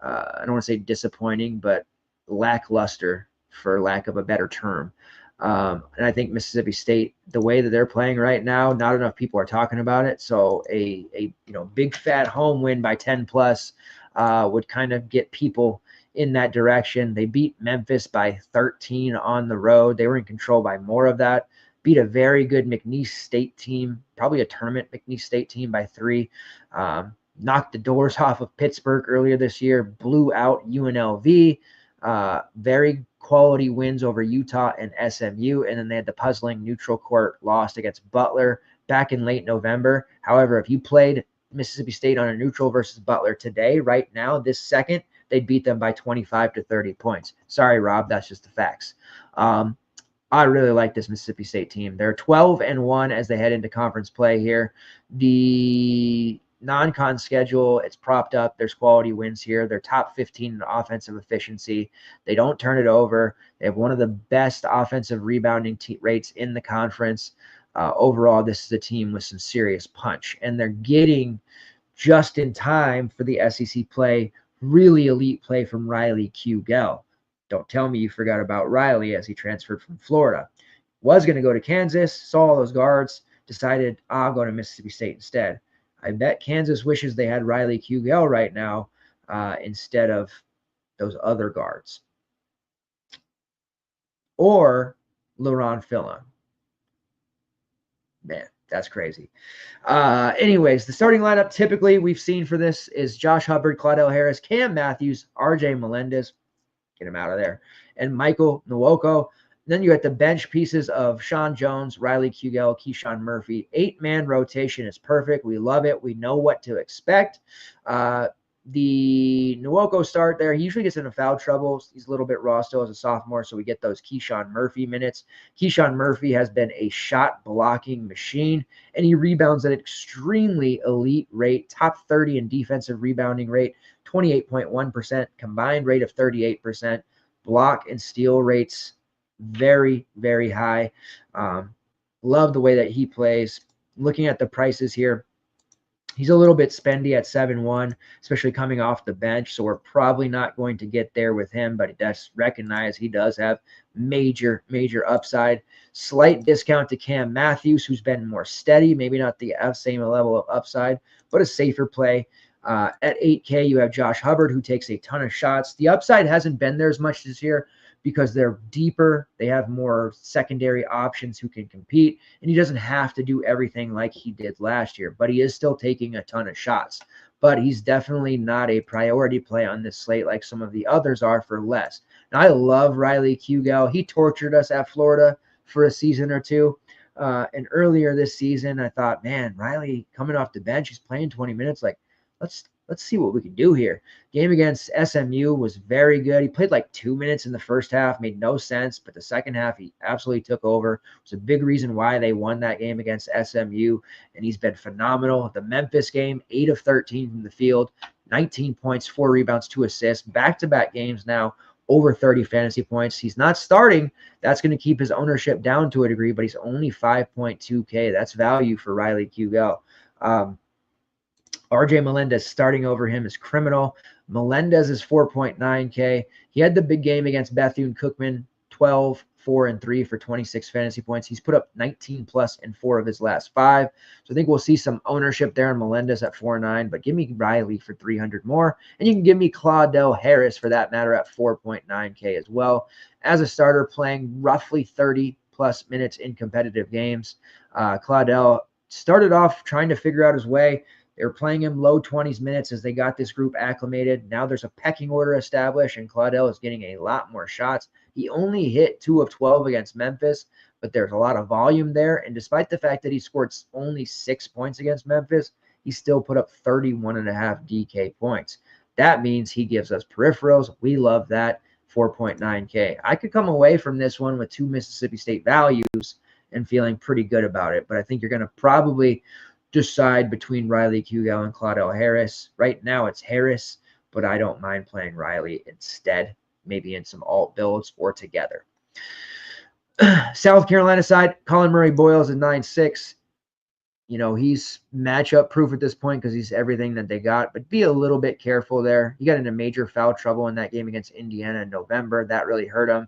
I don't want to say disappointing, but lackluster, for lack of a better term. And I think Mississippi State, the way that they're playing right now, not enough people are talking about it. So a big fat home win by 10 plus would kind of get people in that direction. They beat Memphis by 13 on the road. They were in control by more of that. Beat a very good McNeese State team, probably a tournament McNeese State team by 3. Knocked the doors off of Pittsburgh earlier this year, blew out UNLV. Very quality wins over Utah and SMU, and then they had the puzzling neutral court loss against Butler back in late November. However, if you played Mississippi State on a neutral versus Butler today, right now, this second, they'd beat them by 25 to 30 points. Sorry, Rob, that's just the facts. I really like this Mississippi State team. They're 12-1 as they head into conference play here. The non-con schedule, it's propped up. There's quality wins here. They're top 15 in offensive efficiency. They don't turn it over. They have one of the best offensive rebounding rates in the conference. Overall, this is a team with some serious punch, and they're getting just in time for the SEC play, really elite play from Riley Q. Gell. Don't tell me you forgot about Riley as he transferred from Florida. Was going to go to Kansas, saw all those guards, decided I'll go to Mississippi State instead. I bet Kansas wishes they had Riley Q. right now instead of those other guards. Or LeRon Fillon. Man, that's crazy. Anyways, the starting lineup typically we've seen for this is Josh Hubbard, Claudell Harris, Cam Matthews, RJ Melendez. Get him out of there. And Michael Nwoko. Then you got the bench pieces of Sean Jones, Riley Kugel, Keyshawn Murphy. 8-man rotation is perfect. We love it. We know what to expect. The Nwoko start there, he usually gets into foul trouble. He's a little bit raw still as a sophomore, so we get those Keyshawn Murphy minutes. Keyshawn Murphy has been a shot blocking machine, and he rebounds at an extremely elite rate, top 30 in defensive rebounding rate, 28.1%, combined rate of 38%, block and steal rates very, very high. Love the way that he plays. Looking at the prices here, he's a little bit spendy at 7-1, especially coming off the bench, so we're probably not going to get there with him, but he does recognize he does have major upside. Slight discount to Cam Matthews, who's been more steady, maybe not the same level of upside, but a safer play. At 8K, you have Josh Hubbard, who takes a ton of shots. The upside hasn't been there as much this year because they're deeper. They have more secondary options who can compete, and he doesn't have to do everything like he did last year, but he is still taking a ton of shots. But he's definitely not a priority play on this slate like some of the others are for less. Now, I love Riley Kugel. He tortured us at Florida for a season or two. And earlier this season, I thought, man, Riley coming off the bench, he's playing 20 minutes. Like, let's see what we can do here. Game against SMU was very good. He played like 2 minutes in the first half, made no sense, but the second half he absolutely took over. It was a big reason why they won that game against SMU, and he's been phenomenal. The Memphis game, 8 of 13 from the field, 19 points, 4 rebounds, 2 assists, back-to-back games now, over 30 fantasy points. He's not starting. That's going to keep his ownership down to a degree, but he's only 5.2K. That's value for Riley Kugel. RJ Melendez starting over him is criminal. Melendez is 4.9K. He had the big game against Bethune-Cookman, 12, 4 and 3 for 26 fantasy points. He's put up 19 plus in 4 of his last 5. So I think we'll see some ownership there in Melendez at 4.9, but give me Riley for 300 more. And you can give me Claudell Harris for that matter at 4.9K as well. As a starter playing roughly 30 plus minutes in competitive games. Claudell started off trying to figure out his way. They were playing him low 20s minutes as they got this group acclimated. Now there's a pecking order established, and Claudell is getting a lot more shots. He only hit 2 of 12 against Memphis, but there's a lot of volume there. And despite the fact that he scored only 6 points against Memphis, he still put up 31.5 DK points. That means he gives us peripherals. We love that. 4.9K. I could come away from this one with 2 Mississippi State values and feeling pretty good about it, but I think you're going to probably decide between Riley Kugel and Claudell Harris. Right now it's Harris, but I don't mind playing Riley instead, maybe in some alt builds or together. South Carolina side, Colin Murray Boyles at 9.6. You know, he's matchup proof at this point because he's everything that they got, but be a little bit careful there. He got into major foul trouble in that game against Indiana in November. That really hurt him.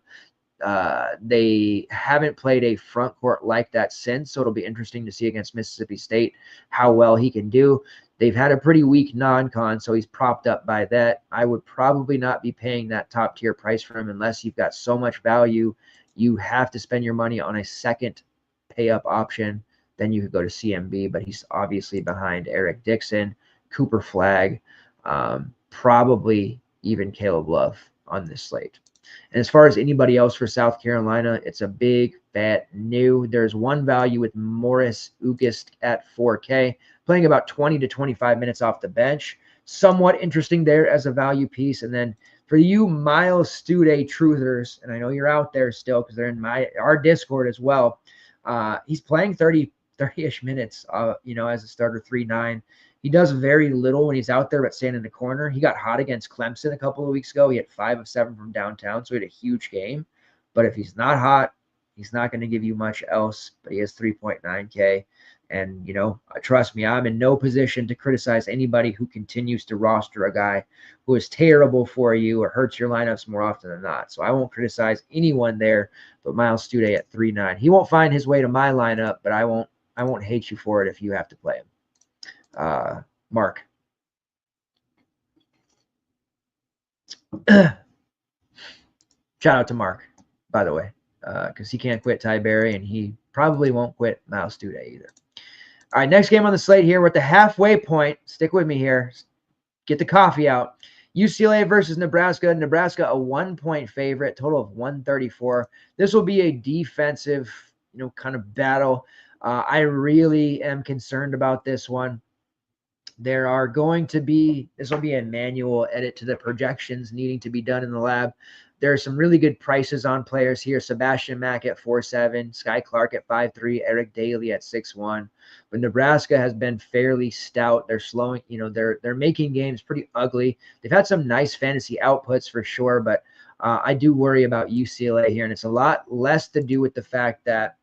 They haven't played a front court like that since, so it'll be interesting to see against Mississippi State how well he can do. They've had a pretty weak non-con, so he's propped up by that. I would probably not be paying that top-tier price for him unless you've got so much value you have to spend your money on a second pay-up option. Then you could go to CMB, but he's obviously behind Eric Dixon, Cooper Flagg, probably even Caleb Love on this slate. And as far as anybody else for South Carolina, it's a big, fat new. There's one value with Morris Ugist at 4K, playing about 20 to 25 minutes off the bench. Somewhat interesting there as a value piece. And then for you Miles Stude truthers, and I know you're out there still because they're in our Discord as well, he's playing 30-ish minutes, as a starter, 3.9. He does very little when he's out there but staying in the corner. He got hot against Clemson a couple of weeks ago. He had 5 of 7 from downtown, so he had a huge game. But if he's not hot, he's not going to give you much else, but he has 3.9K. And, trust me, I'm in no position to criticize anybody who continues to roster a guy who is terrible for you or hurts your lineups more often than not. So I won't criticize anyone there but Miles Stude at 3.9. He won't find his way to my lineup, but I won't hate you for it if you have to play him. Mark. Shout out to Mark, by the way, because he can't quit Ty Berry, and he probably won't quit Miles Stude either. All right, next game on the slate here. We're at the halfway point. Stick with me here. Get the coffee out. UCLA versus Nebraska. Nebraska, a 1-point favorite, total of 134. This will be a defensive, kind of battle. I really am concerned about this one. There are going to be, this will be a manual edit to the projections needing to be done in the lab. There are some really good prices on players here. Sebastian Mack at 4.7, Sky Clark at 5.3, Eric Daly at 6.1. But Nebraska has been fairly stout. They're slowing, they're making games pretty ugly. They've had some nice fantasy outputs for sure, but I do worry about UCLA here. And it's a lot less to do with the fact that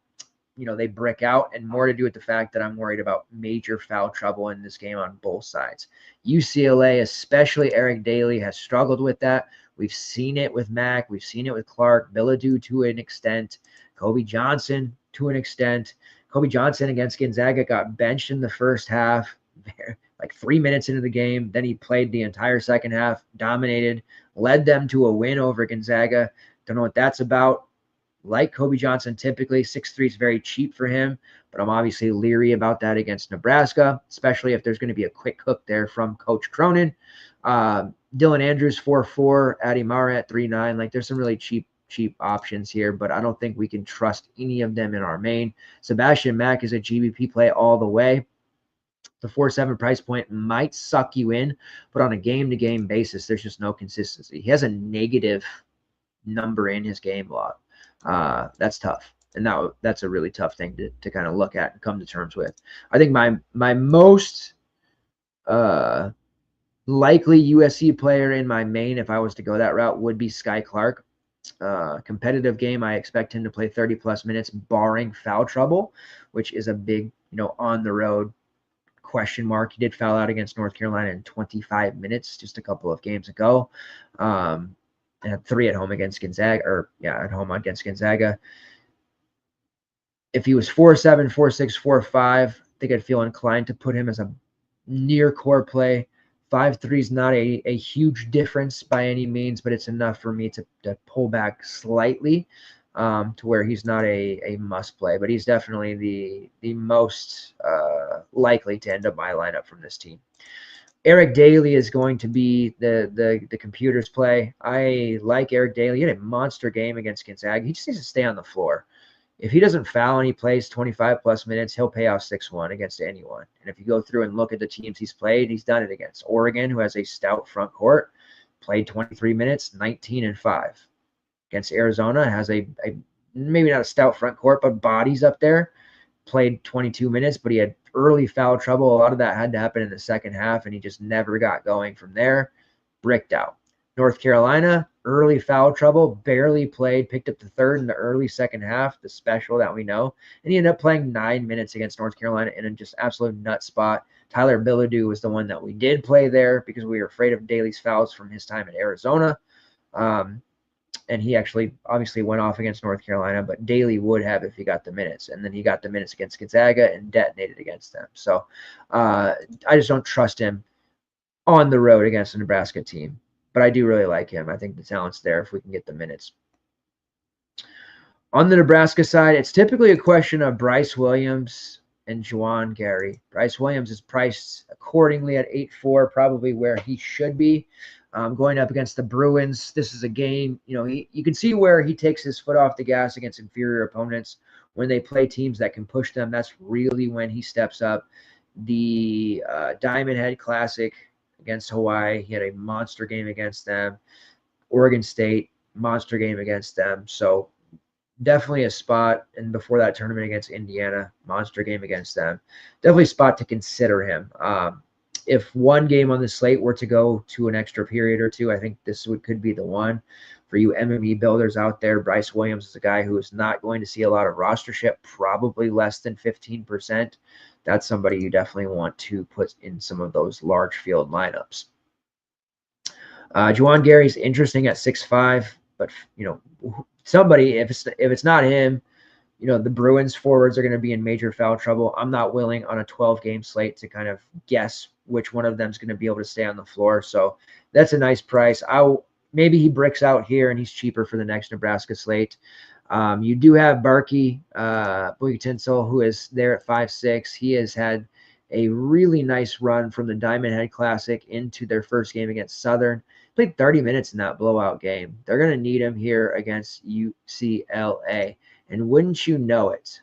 they brick out and more to do with the fact that I'm worried about major foul trouble in this game on both sides. UCLA, especially Eric Daly, has struggled with that. We've seen it with Mack. We've seen it with Clark, Billadou to an extent, Kobe Johnson to an extent. Kobe Johnson against Gonzaga got benched in the first half, like 3 minutes into the game. Then he played the entire second half, dominated, led them to a win over Gonzaga. Don't know what that's about. Like Kobe Johnson, typically 6'3" is very cheap for him, but I'm obviously leery about that against Nebraska, especially if there's going to be a quick hook there from Coach Cronin. Dylan Andrews 4.4, Adi Mara at 3.9. Like there's some really cheap options here, but I don't think we can trust any of them in our main. Sebastian Mack is a GBP play all the way. The 4.7 price point might suck you in, but on a game-to-game basis, there's just no consistency. He has a negative number in his game log. That's tough. And that's a really tough thing to kind of look at and come to terms with. I think my most likely USC player in my main, if I was to go that route, would be Sky Clark. Competitive game, I expect him to play 30-plus minutes, barring foul trouble, which is a big, on the road question mark. He did foul out against North Carolina in 25 minutes just a couple of games ago. and had 3 at home against Gonzaga, or yeah, at home against Gonzaga. If he was 4-7, 4-6, 4-5, I think I'd feel inclined to put him as a near core play. 5-3 is not a huge difference by any means, but it's enough for me to pull back slightly to where he's not a must play. But he's definitely the most likely to end up my lineup from this team. Eric Daly is going to be the computer's play. I like Eric Daly. He had a monster game against Gonzaga. He just needs to stay on the floor. If he doesn't foul and he plays 25-plus minutes, he'll pay off 6-1 against anyone. And if you go through and look at the teams he's played, he's done it against Oregon, who has a stout front court, played 23 minutes, 19-5. Against Arizona, has a maybe not a stout front court, but bodies up there, played 22 minutes, but he had early foul trouble. A lot of that had to happen in the second half, and he just never got going from there. Bricked out. North Carolina, early foul trouble, barely played, picked up the third in the early second half, the special that we know, and he ended up playing 9 minutes against North Carolina in a just absolute nut spot. Tyler Bilodeau was the one that we did play there because we were afraid of Daly's fouls from his time in Arizona. And he actually obviously went off against North Carolina, but Daly would have if he got the minutes. And then he got the minutes against Gonzaga and detonated against them. So I just don't trust him on the road against a Nebraska team. But I do really like him. I think the talent's there if we can get the minutes. On the Nebraska side, it's typically a question of Bryce Williams and Juwan Gary. Bryce Williams is priced accordingly at 8-4, probably where he should be. Going up against the Bruins, this is a game, you can see where he takes his foot off the gas against inferior opponents. When they play teams that can push them, that's really when he steps up. The Diamond Head Classic against Hawaii, he had a monster game against them. Oregon State, monster game against them. So definitely a spot. And before that tournament against Indiana, monster game against them. Definitely a spot to consider him. If one game on the slate were to go to an extra period or two, I think this could be the one. For you MME builders out there, Bryce Williams is a guy who is not going to see a lot of rostership, probably less than 15%. That's somebody you definitely want to put in some of those large field lineups. Juwan Gary's interesting at 6'5", but somebody, if it's not him, the Bruins forwards are going to be in major foul trouble. I'm not willing on a 12-game slate to kind of guess which one of them is going to be able to stay on the floor. So that's a nice price. Maybe he bricks out here and he's cheaper for the next Nebraska slate. You do have Barkey Boyutinsel, who is there at 5'6". He has had a really nice run from the Diamond Head Classic into their first game against Southern. Played 30 minutes in that blowout game. They're going to need him here against UCLA. And wouldn't you know it,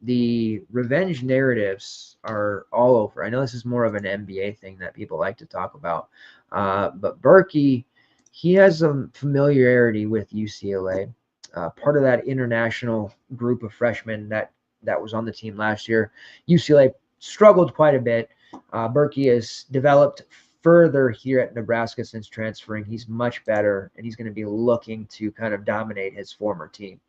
the revenge narratives are all over. I know this is more of an NBA thing that people like to talk about. But Berkey, he has some familiarity with UCLA. Part of that international group of freshmen that was on the team last year. UCLA struggled quite a bit. Berkey has developed further here at Nebraska since transferring. He's much better, and he's going to be looking to kind of dominate his former team.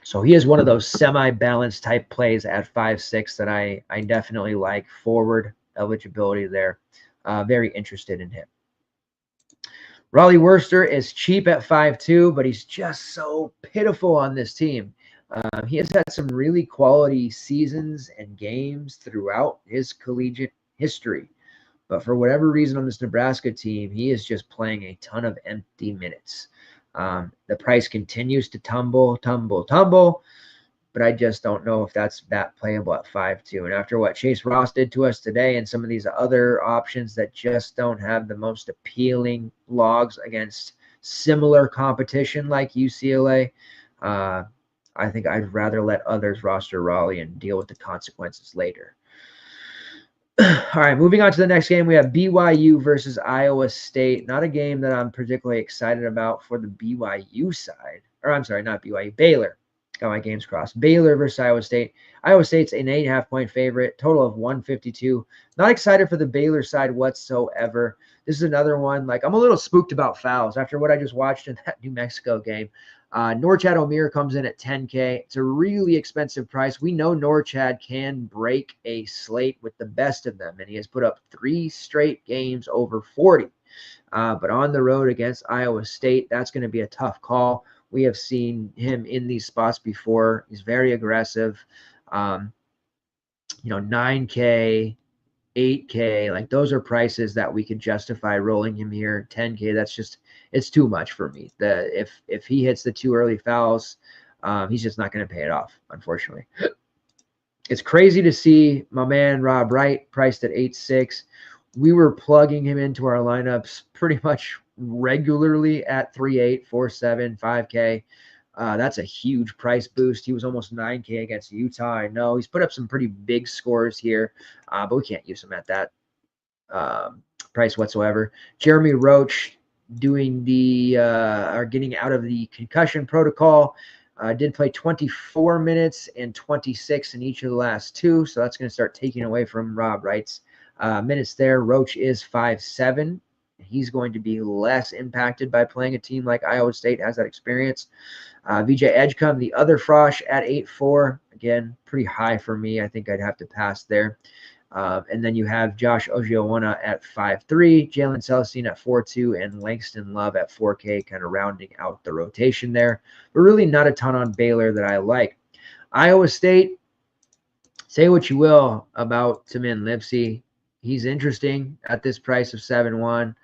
So he is one of those semi-balanced type plays at 5'6" that I definitely like. Forward eligibility there. Very interested in him. Raleigh Worcester is cheap at 5'2", but he's just so pitiful on this team. He has had some really quality seasons and games throughout his collegiate history. But for whatever reason on this Nebraska team, he is just playing a ton of empty minutes. The price continues to tumble, but I just don't know if that's that playable at 5'2". And after what Chase Ross did to us today and some of these other options that just don't have the most appealing logs against similar competition like UCLA, I think I'd rather let others roster Raleigh and deal with the consequences later. All right, moving on to the next game, we have BYU versus Iowa State. Not a game that I'm particularly excited about for the BYU side. Or I'm sorry, not BYU, Baylor. Got my games crossed. Baylor versus Iowa State. Iowa State's an 8.5-point favorite, total of 152. Not excited for the Baylor side whatsoever. This is another one. I'm a little spooked about fouls after what I just watched in that New Mexico game. Norchad Omier comes in at $10K. It's a really expensive price. We know Norchad can break a slate with the best of them, and he has put up 3 straight games over 40. But on the road against Iowa State, that's going to be a tough call. We have seen him in these spots before. He's very aggressive. 9K, 8K, like those are prices that we could justify rolling him here. 10K, it's too much for me. If he hits the 2 early fouls, he's just not going to pay it off, unfortunately. It's crazy to see my man Rob Wright priced at 8.6. We were plugging him into our lineups pretty much regularly at 3.8, 4.7, 5K. That's a huge price boost. He was almost 9K against Utah. I know he's put up some pretty big scores here, but we can't use him at that price whatsoever. Jeremy Roach doing getting out of the concussion protocol. Did play 24 minutes and 26 in each of the last 2, so that's going to start taking away from Rob Wright's minutes there. Roach is 5'7". He's going to be less impacted by playing a team like Iowa State, has that experience. VJ Edgecombe, the other Frosh, at 8.4. Again, pretty high for me. I think I'd have to pass there. And then you have Josh Ojiawona at 5'3", Jalen Celestine at 4'2", and Langston Love at 4K, kind of rounding out the rotation there. But really not a ton on Baylor that I like. Iowa State, say what you will about Tamin Lipsey. He's interesting at this price of 7-1.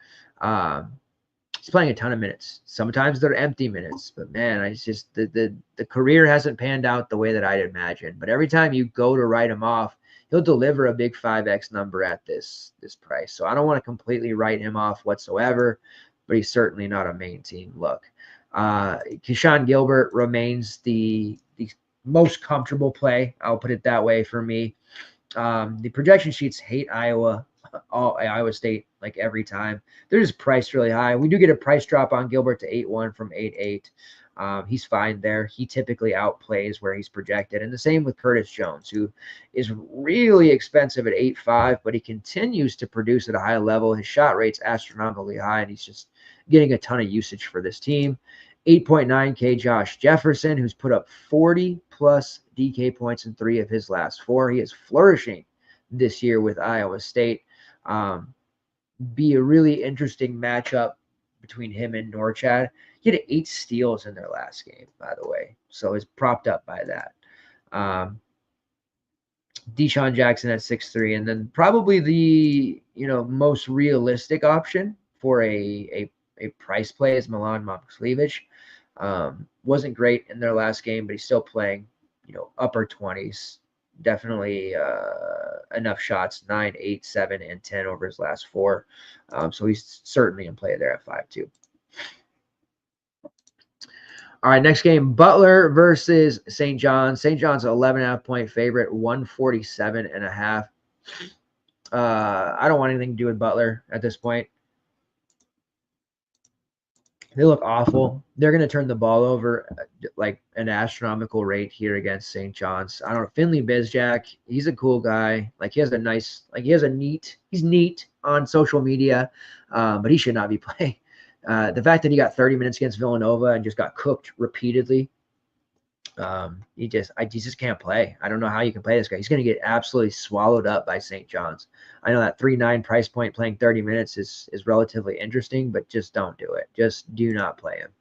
He's playing a ton of minutes. Sometimes they're empty minutes, but man, it's just the career hasn't panned out the way that I'd imagine. But every time you go to write him off, he'll deliver a big 5X number at this price. So I don't want to completely write him off whatsoever, but he's certainly not a main team look. Keyshawn Gilbert remains the most comfortable play. I'll put it that way for me. The projection sheets hate Iowa State like every time. They're just priced really high. We do get a price drop on Gilbert to 8.1 from 8.8. He's fine there. He typically outplays where he's projected. And the same with Curtis Jones, who is really expensive at 8.5, but he continues to produce at a high level. His shot rate's astronomically high, and he's just getting a ton of usage for this team. 8.9K Josh Jefferson, who's put up 40-plus DK points in 3 of his last 4. He is flourishing this year with Iowa State. Be a really interesting matchup between him and Norchad. He had 8 steals in their last game, by the way, so he's propped up by that. Deshaun Jackson at 6'3", and then probably the most realistic option for a price play is Milan Momcilovic. Wasn't great in their last game, but he's still playing upper 20s. Definitely enough shots, 9, 8, 7, and 10 over his last 4. So he's certainly in play there at 5'2". All right, next game, Butler versus St. John's. St. John's 11.5-point favorite, 147.5. I don't want anything to do with Butler at this point. They look awful. They're going to turn the ball over like an astronomical rate here against St. John's. I don't know. Finley Bizjack, he's a cool guy. He's neat on social media, but he should not be playing. The fact that he got 30 minutes against Villanova and just got cooked repeatedly, he just can't play. I don't know how you can play this guy. He's going to get absolutely swallowed up by St. John's. I know that 3.9 price point playing 30 minutes is relatively interesting, but just don't do it. Just do not play him.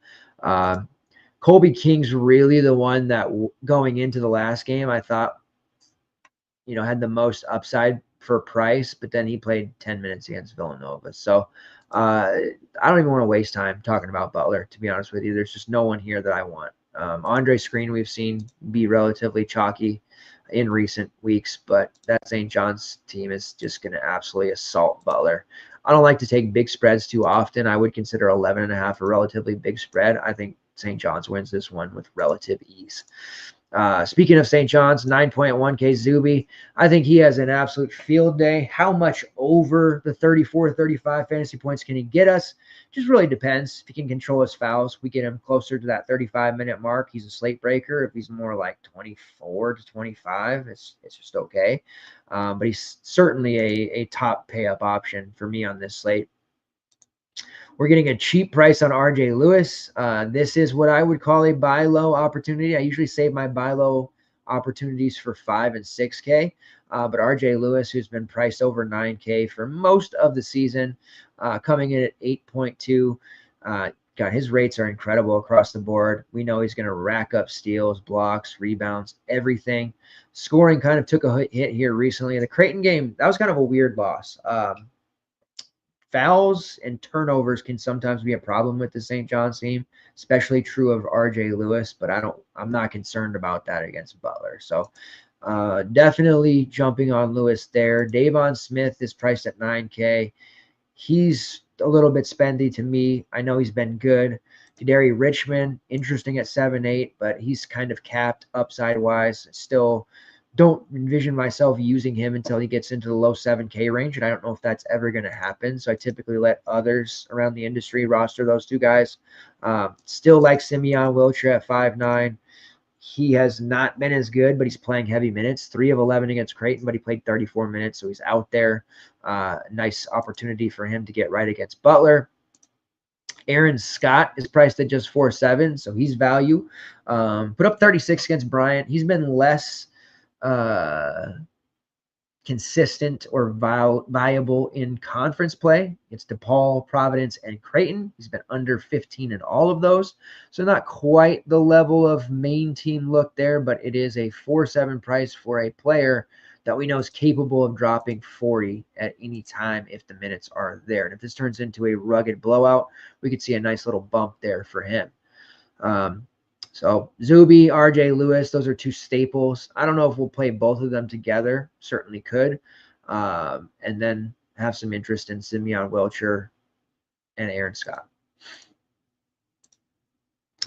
Colby King's really the one that going into the last game I thought had the most upside for price, but then he played 10 minutes against Villanova. So I don't even want to waste time talking about Butler, to be honest with you. There's just no one here that I want. Andre Screen we've seen be relatively chalky in recent weeks, but that St. John's team is just going to absolutely assault Butler. I don't like to take big spreads too often. I would consider 11.5 a relatively big spread. I think St. John's wins this one with relative ease. Speaking of St. John's, 9.1K Zuby. I think he has an absolute field day. How much over the 34, 35 fantasy points can he get us? Just really depends. If he can control his fouls, we get him closer to that 35-minute mark. He's a slate breaker. If he's more like 24 to 25, it's just okay. But he's certainly a top pay-up option for me on this slate. We're getting a cheap price on RJ Lewis. This is what I would call a buy low opportunity. I usually save my buy low opportunities for 5 and 6K. But RJ Lewis, who's been priced over 9K for most of the season, coming in at 8.2. God, his rates are incredible across the board. We know he's going to rack up steals, blocks, rebounds, everything. Scoring kind of took a hit here recently. The Creighton game, that was kind of a weird loss. Fouls and turnovers can sometimes be a problem with the St. John's team, especially true of RJ Lewis, but I'm not concerned about that against Butler. So definitely jumping on Lewis there. Davon Smith is priced at 9K. He's a little bit spendy to me. I know he's been good. Kadari Richmond, interesting at 7-8, but he's kind of capped upside-wise. Still don't envision myself using him until he gets into the low 7K range, and I don't know if that's ever going to happen. So I typically let others around the industry roster those two guys. Still like Simeon Wilcher at 5'9". He has not been as good, but he's playing heavy minutes. 3 of 11 against Creighton, but he played 34 minutes, so he's out there. Nice opportunity for him to get right against Butler. Aaron Scott is priced at just 4.7, so he's value. Put up 36 against Bryant. He's been less consistent or viable in conference play. It's DePaul, Providence, and Creighton. He's been under 15 in all of those. So not quite the level of main team look there, but it is a 4.7 price for a player that we know is capable of dropping 40 at any time if the minutes are there. And if this turns into a rugged blowout, we could see a nice little bump there for him. So Zuby, RJ Lewis, those are two staples. I don't know if we'll play both of them together. Certainly could. And then have some interest in Simeon Wilcher and Aaron Scott.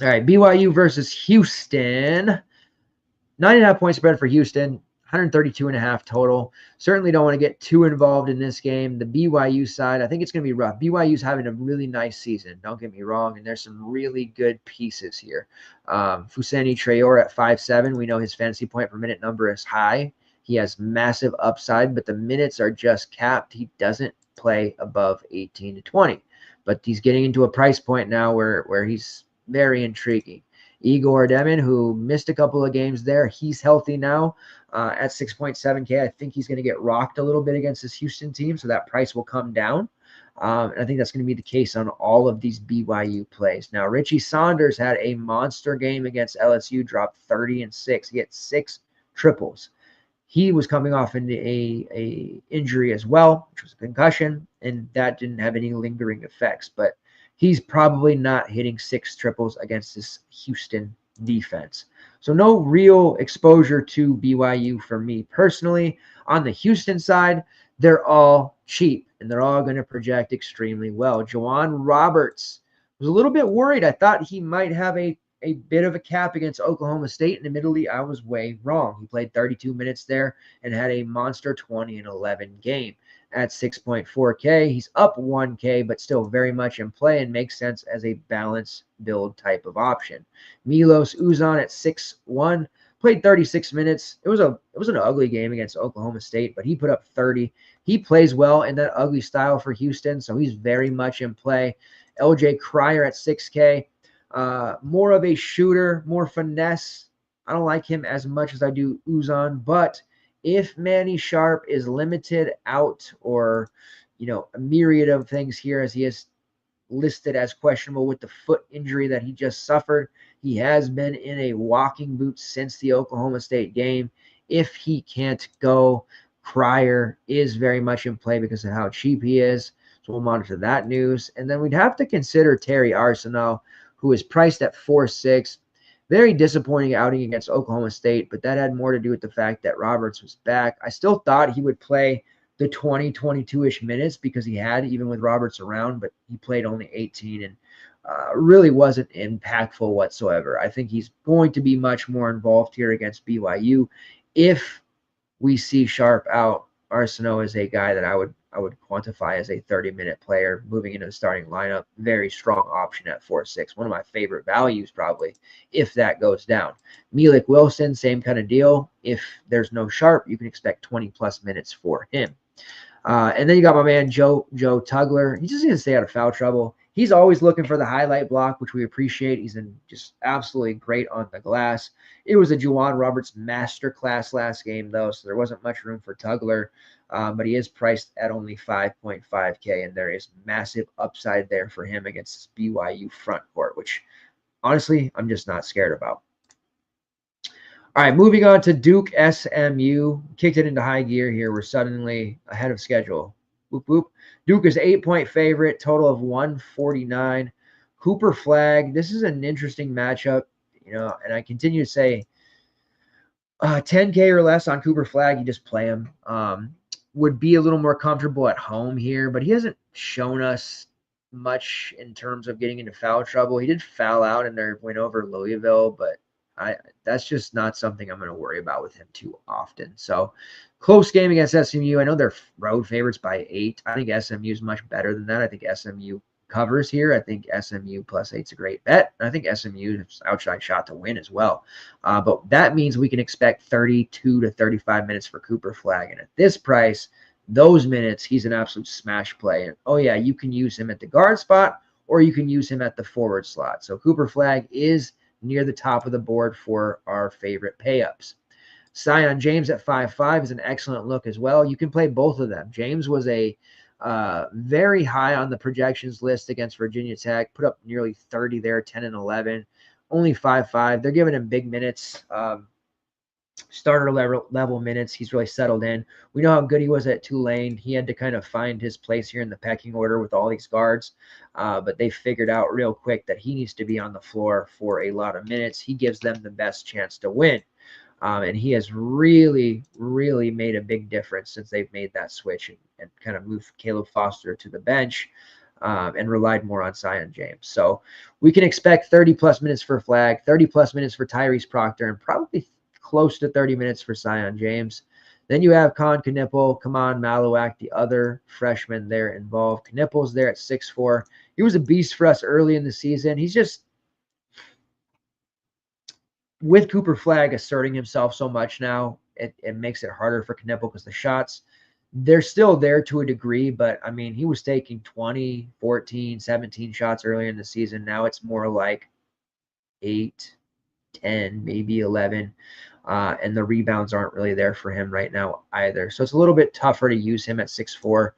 All right, BYU versus Houston. 9.5 point spread for Houston. 132.5 total. Certainly don't want to get too involved in this game. The BYU side, I think it's going to be rough. BYU's having a really nice season. Don't get me wrong. And there's some really good pieces here. Fousseyni Traore at 5.7. We know his fantasy point per minute number is high. He has massive upside, but the minutes are just capped. He doesn't play above 18 to 20. But he's getting into a price point now where he's very intriguing. Igor Demin, who missed a couple of games there, he's healthy now at 6.7K. I think he's going to get rocked a little bit against this Houston team, so that price will come down. And I think that's going to be the case on all of these BYU plays. Now, Richie Saunders had a monster game against LSU, dropped 30 and 6. He had 6 triples. He was coming off into a injury as well, which was a concussion, and that didn't have any lingering effects. But he's probably not hitting 6 triples against this Houston defense. So no real exposure to BYU for me personally. On the Houston side, they're all cheap, and they're all going to project extremely well. Juwan Roberts was a little bit worried. I thought he might have a bit of a cap against Oklahoma State, and admittedly, I was way wrong. He played 32 minutes there and had a monster 20 and 11 game. At 6.4K, he's up 1K, but still very much in play and makes sense as a balance build type of option. Milos Uzan at 6.1, played 36 minutes. It was an ugly game against Oklahoma State, but he put up 30. He plays well in that ugly style for Houston, so he's very much in play. LJ Cryer at 6K, more of a shooter, more finesse. I don't like him as much as I do Uzan, but if Manny Sharp is limited out or, a myriad of things here as he is listed as questionable with the foot injury that he just suffered, he has been in a walking boot since the Oklahoma State game. If he can't go, Cryer is very much in play because of how cheap he is. So we'll monitor that news. And then we'd have to consider Terry Arsenault, who is priced at 4.6. Very disappointing outing against Oklahoma State, but that had more to do with the fact that Roberts was back. I still thought he would play the 20, 22-ish minutes because he had, even with Roberts around, but he played only 18 and really wasn't impactful whatsoever. I think he's going to be much more involved here against BYU. If we see Sharp out, Arsenault is a guy that I would quantify as a 30-minute player moving into the starting lineup. Very strong option at 4.6. One of my favorite values probably if that goes down. Milik Wilson, same kind of deal. If there's no Sharp, you can expect 20-plus minutes for him. And then you got my man Joe Tugler. He's just going to stay out of foul trouble. He's always looking for the highlight block, which we appreciate. He's just absolutely great on the glass. It was a Juwan Roberts masterclass last game, though, so there wasn't much room for Tugler. But he is priced at only 5.5K, and there is massive upside there for him against this BYU front court, which honestly, I'm just not scared about. All right, moving on to Duke SMU. Kicked it into high gear here. We're suddenly ahead of schedule. Whoop, whoop. Duke is 8-point favorite, total of 149. Cooper Flag. This is an interesting matchup, and I continue to say 10K or less on Cooper Flag, you just play him. Would be a little more comfortable at home here, but he hasn't shown us much in terms of getting into foul trouble. He did foul out in their win over Louisville, but that's just not something I'm going to worry about with him too often. So close game against SMU. I know they're road favorites by 8. I think SMU is much better than that. I think SMU covers here. I think SMU plus 8 is a great bet. And I think SMU is outside shot to win as well. But that means we can expect 32 to 35 minutes for Cooper Flag. And at this price, those minutes, he's an absolute smash play. And oh yeah, you can use him at the guard spot or you can use him at the forward slot. So Cooper Flag is near the top of the board for our favorite pay-ups. Zion James at 5.5 is an excellent look as well. You can play both of them. James was a very high on the projections list against Virginia Tech, put up nearly 30 there, 10 and 11, only 5.5. They're giving him big minutes, starter level minutes. He's really settled in. We know how good he was at Tulane. He had to kind of find his place here in the pecking order with all these guards, but they figured out real quick that he needs to be on the floor for a lot of minutes. He gives them the best chance to win. And he has really, really made a big difference since they've made that switch and kind of moved Caleb Foster to the bench and relied more on Zion James. So we can expect 30-plus minutes for Flag, 30-plus minutes for Tyrese Proctor, and probably close to 30 minutes for Zion James. Then you have Con Knipple, Kaman Malowak, the other freshman there involved. Knipple's there at 6'4". He was a beast for us early in the season. He's just, with Cooper Flag asserting himself so much now, it makes it harder for Knipple because the shots, they're still there to a degree, but I mean, he was taking 20, 14, 17 shots earlier in the season. Now it's more like 8, 10, maybe 11. And the rebounds aren't really there for him right now either. So it's a little bit tougher to use him at 6'4",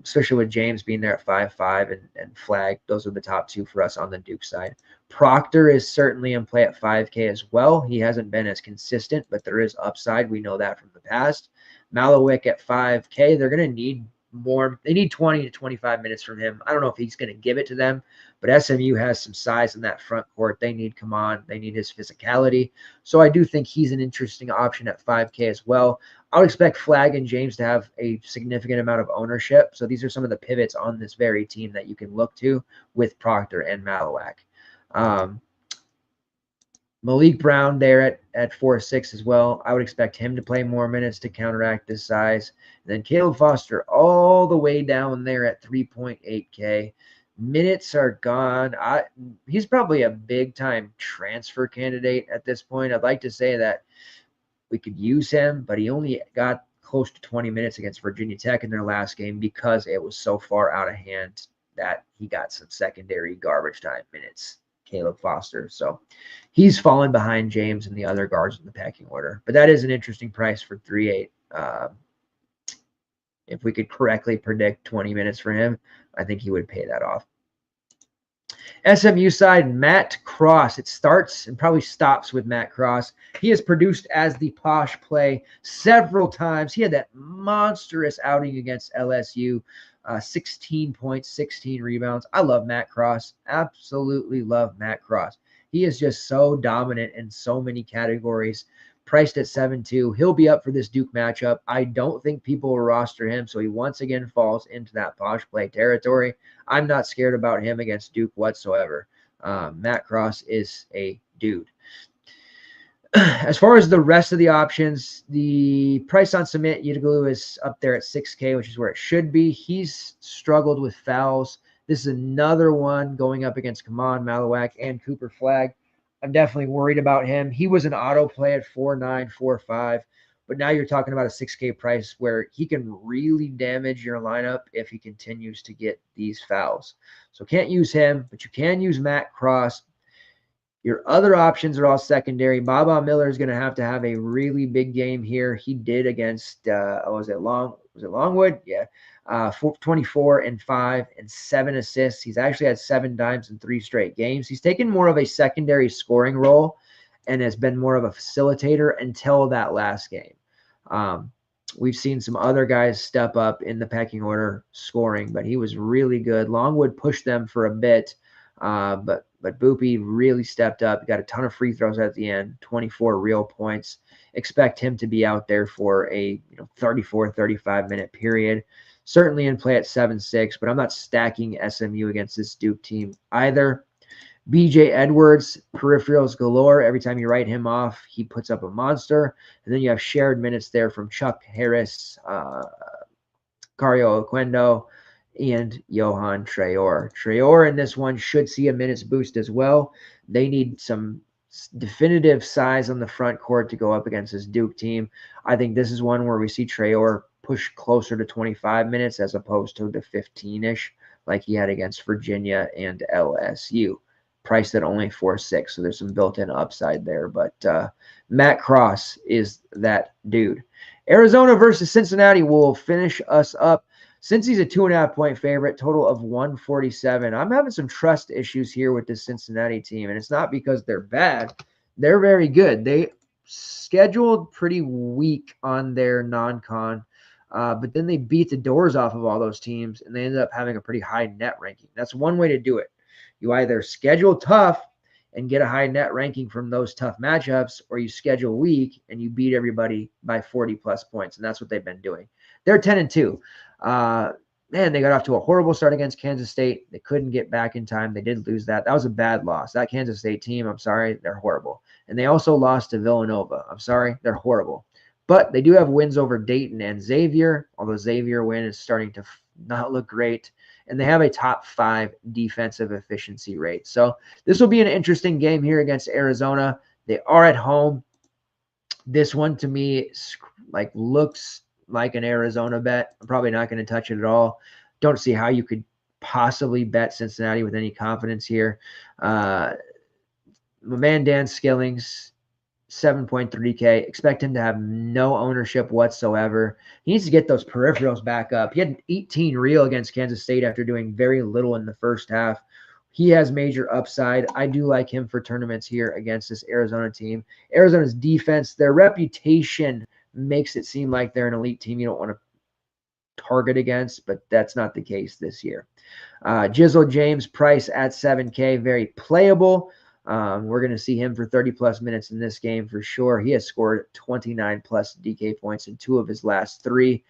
especially with James being there at 5'5", and Flag. Those are the top two for us on the Duke side. Proctor is certainly in play at 5K as well. He hasn't been as consistent, but there is upside. We know that from the past. Malowik at 5K. They're going to need more. They need 20 to 25 minutes from him. I don't know if he's going to give it to them, but SMU has some size in that front court. They need Kaman. They need his physicality. So I do think he's an interesting option at 5K as well. I would expect Flag and James to have a significant amount of ownership. So these are some of the pivots on this very team that you can look to with Proctor and Malowak. Malik Brown there at 4'6" as well. I would expect him to play more minutes to counteract this size. And then Caleb Foster all the way down there at 3.8K. Minutes are gone. He's probably a big-time transfer candidate at this point. I'd like to say that we could use him, but he only got close to 20 minutes against Virginia Tech in their last game because it was so far out of hand that he got some secondary garbage time minutes. Caleb Foster. So he's fallen behind James and the other guards in the pecking order. But that is an interesting price for 3.8. If we could correctly predict 20 minutes for him, I think he would pay that off. SMU side, Matt Cross. It starts and probably stops with Matt Cross. He has produced as the posh play several times. He had that monstrous outing against LSU. 16 points, 16 rebounds. I love Matt Cross. Absolutely love Matt Cross. He is just so dominant in so many categories. Priced at 7.2. He'll be up for this Duke matchup. I don't think people will roster him, so he once again falls into that posh play territory. I'm not scared about him against Duke whatsoever. Matt Cross is a dude. As far as the rest of the options, the price on Submit Yedoglu is up there at 6K, which is where it should be. He's struggled with fouls. This is another one going up against Kaman Malowak and Cooper Flag. I'm definitely worried about him. He was an auto play at 4.9, 4.5. But now you're talking about a 6K price where he can really damage your lineup if he continues to get these fouls. So can't use him, but you can use Matt Cross. Your other options are all secondary. Baba Miller is going to have a really big game here. He did against, was it Longwood? Yeah. 24 and 5 and 7 assists. He's actually had 7 dimes in 3 straight games. He's taken more of a secondary scoring role and has been more of a facilitator until that last game. We've seen some other guys step up in the pecking order scoring, but he was really good. Longwood pushed them for a bit, but Boopy really stepped up. He got a ton of free throws at the end, 24 real points. Expect him to be out there for a 34, 35-minute period. Certainly in play at 7-6, but I'm not stacking SMU against this Duke team either. BJ Edwards, peripherals galore. Every time you write him off, he puts up a monster. And then you have shared minutes there from Chuck Harris, Cario Oquendo, and Johan Traore. Traore in this one should see a minutes boost as well. They need some definitive size on the front court to go up against this Duke team. I think this is one where we see Traore push closer to 25 minutes as opposed to the 15-ish like he had against Virginia and LSU. Priced at only 4.6, so there's some built-in upside there. But Matt Cross is that dude. Arizona versus Cincinnati will finish us up. Since he's a 2.5-point favorite, total of 147. I'm having some trust issues here with this Cincinnati team, and it's not because they're bad. They're very good. They scheduled pretty weak on their non-con, but then they beat the doors off of all those teams, and they ended up having a pretty high net ranking. That's one way to do it. You either schedule tough and get a high net ranking from those tough matchups, or you schedule weak and you beat everybody by 40-plus points, and that's what they've been doing. They're 10-2. Man, they got off to a horrible start against Kansas State. They couldn't get back in time. They did lose that. That was a bad loss. That Kansas State team, I'm sorry, they're horrible. And they also lost to Villanova. I'm sorry, they're horrible. But they do have wins over Dayton and Xavier, although Xavier win is starting to not look great. And they have a top 5 defensive efficiency rate. So this will be an interesting game here against Arizona. They are at home. This one to me looks like an Arizona bet. I'm probably not going to touch it at all. Don't see how you could possibly bet Cincinnati with any confidence here. My man Dan Skillings, 7.3K. Expect him to have no ownership whatsoever. He needs to get those peripherals back up. He had 18 real against Kansas State after doing very little in the first half. He has major upside. I do like him for tournaments here against this Arizona team. Arizona's defense, their reputation makes it seem like they're an elite team you don't want to target against, but that's not the case this year. Jizzle James, price at 7K, very playable. We're going to see him for 30-plus minutes in this game for sure. He has scored 29-plus DK points in 2 of his last 3.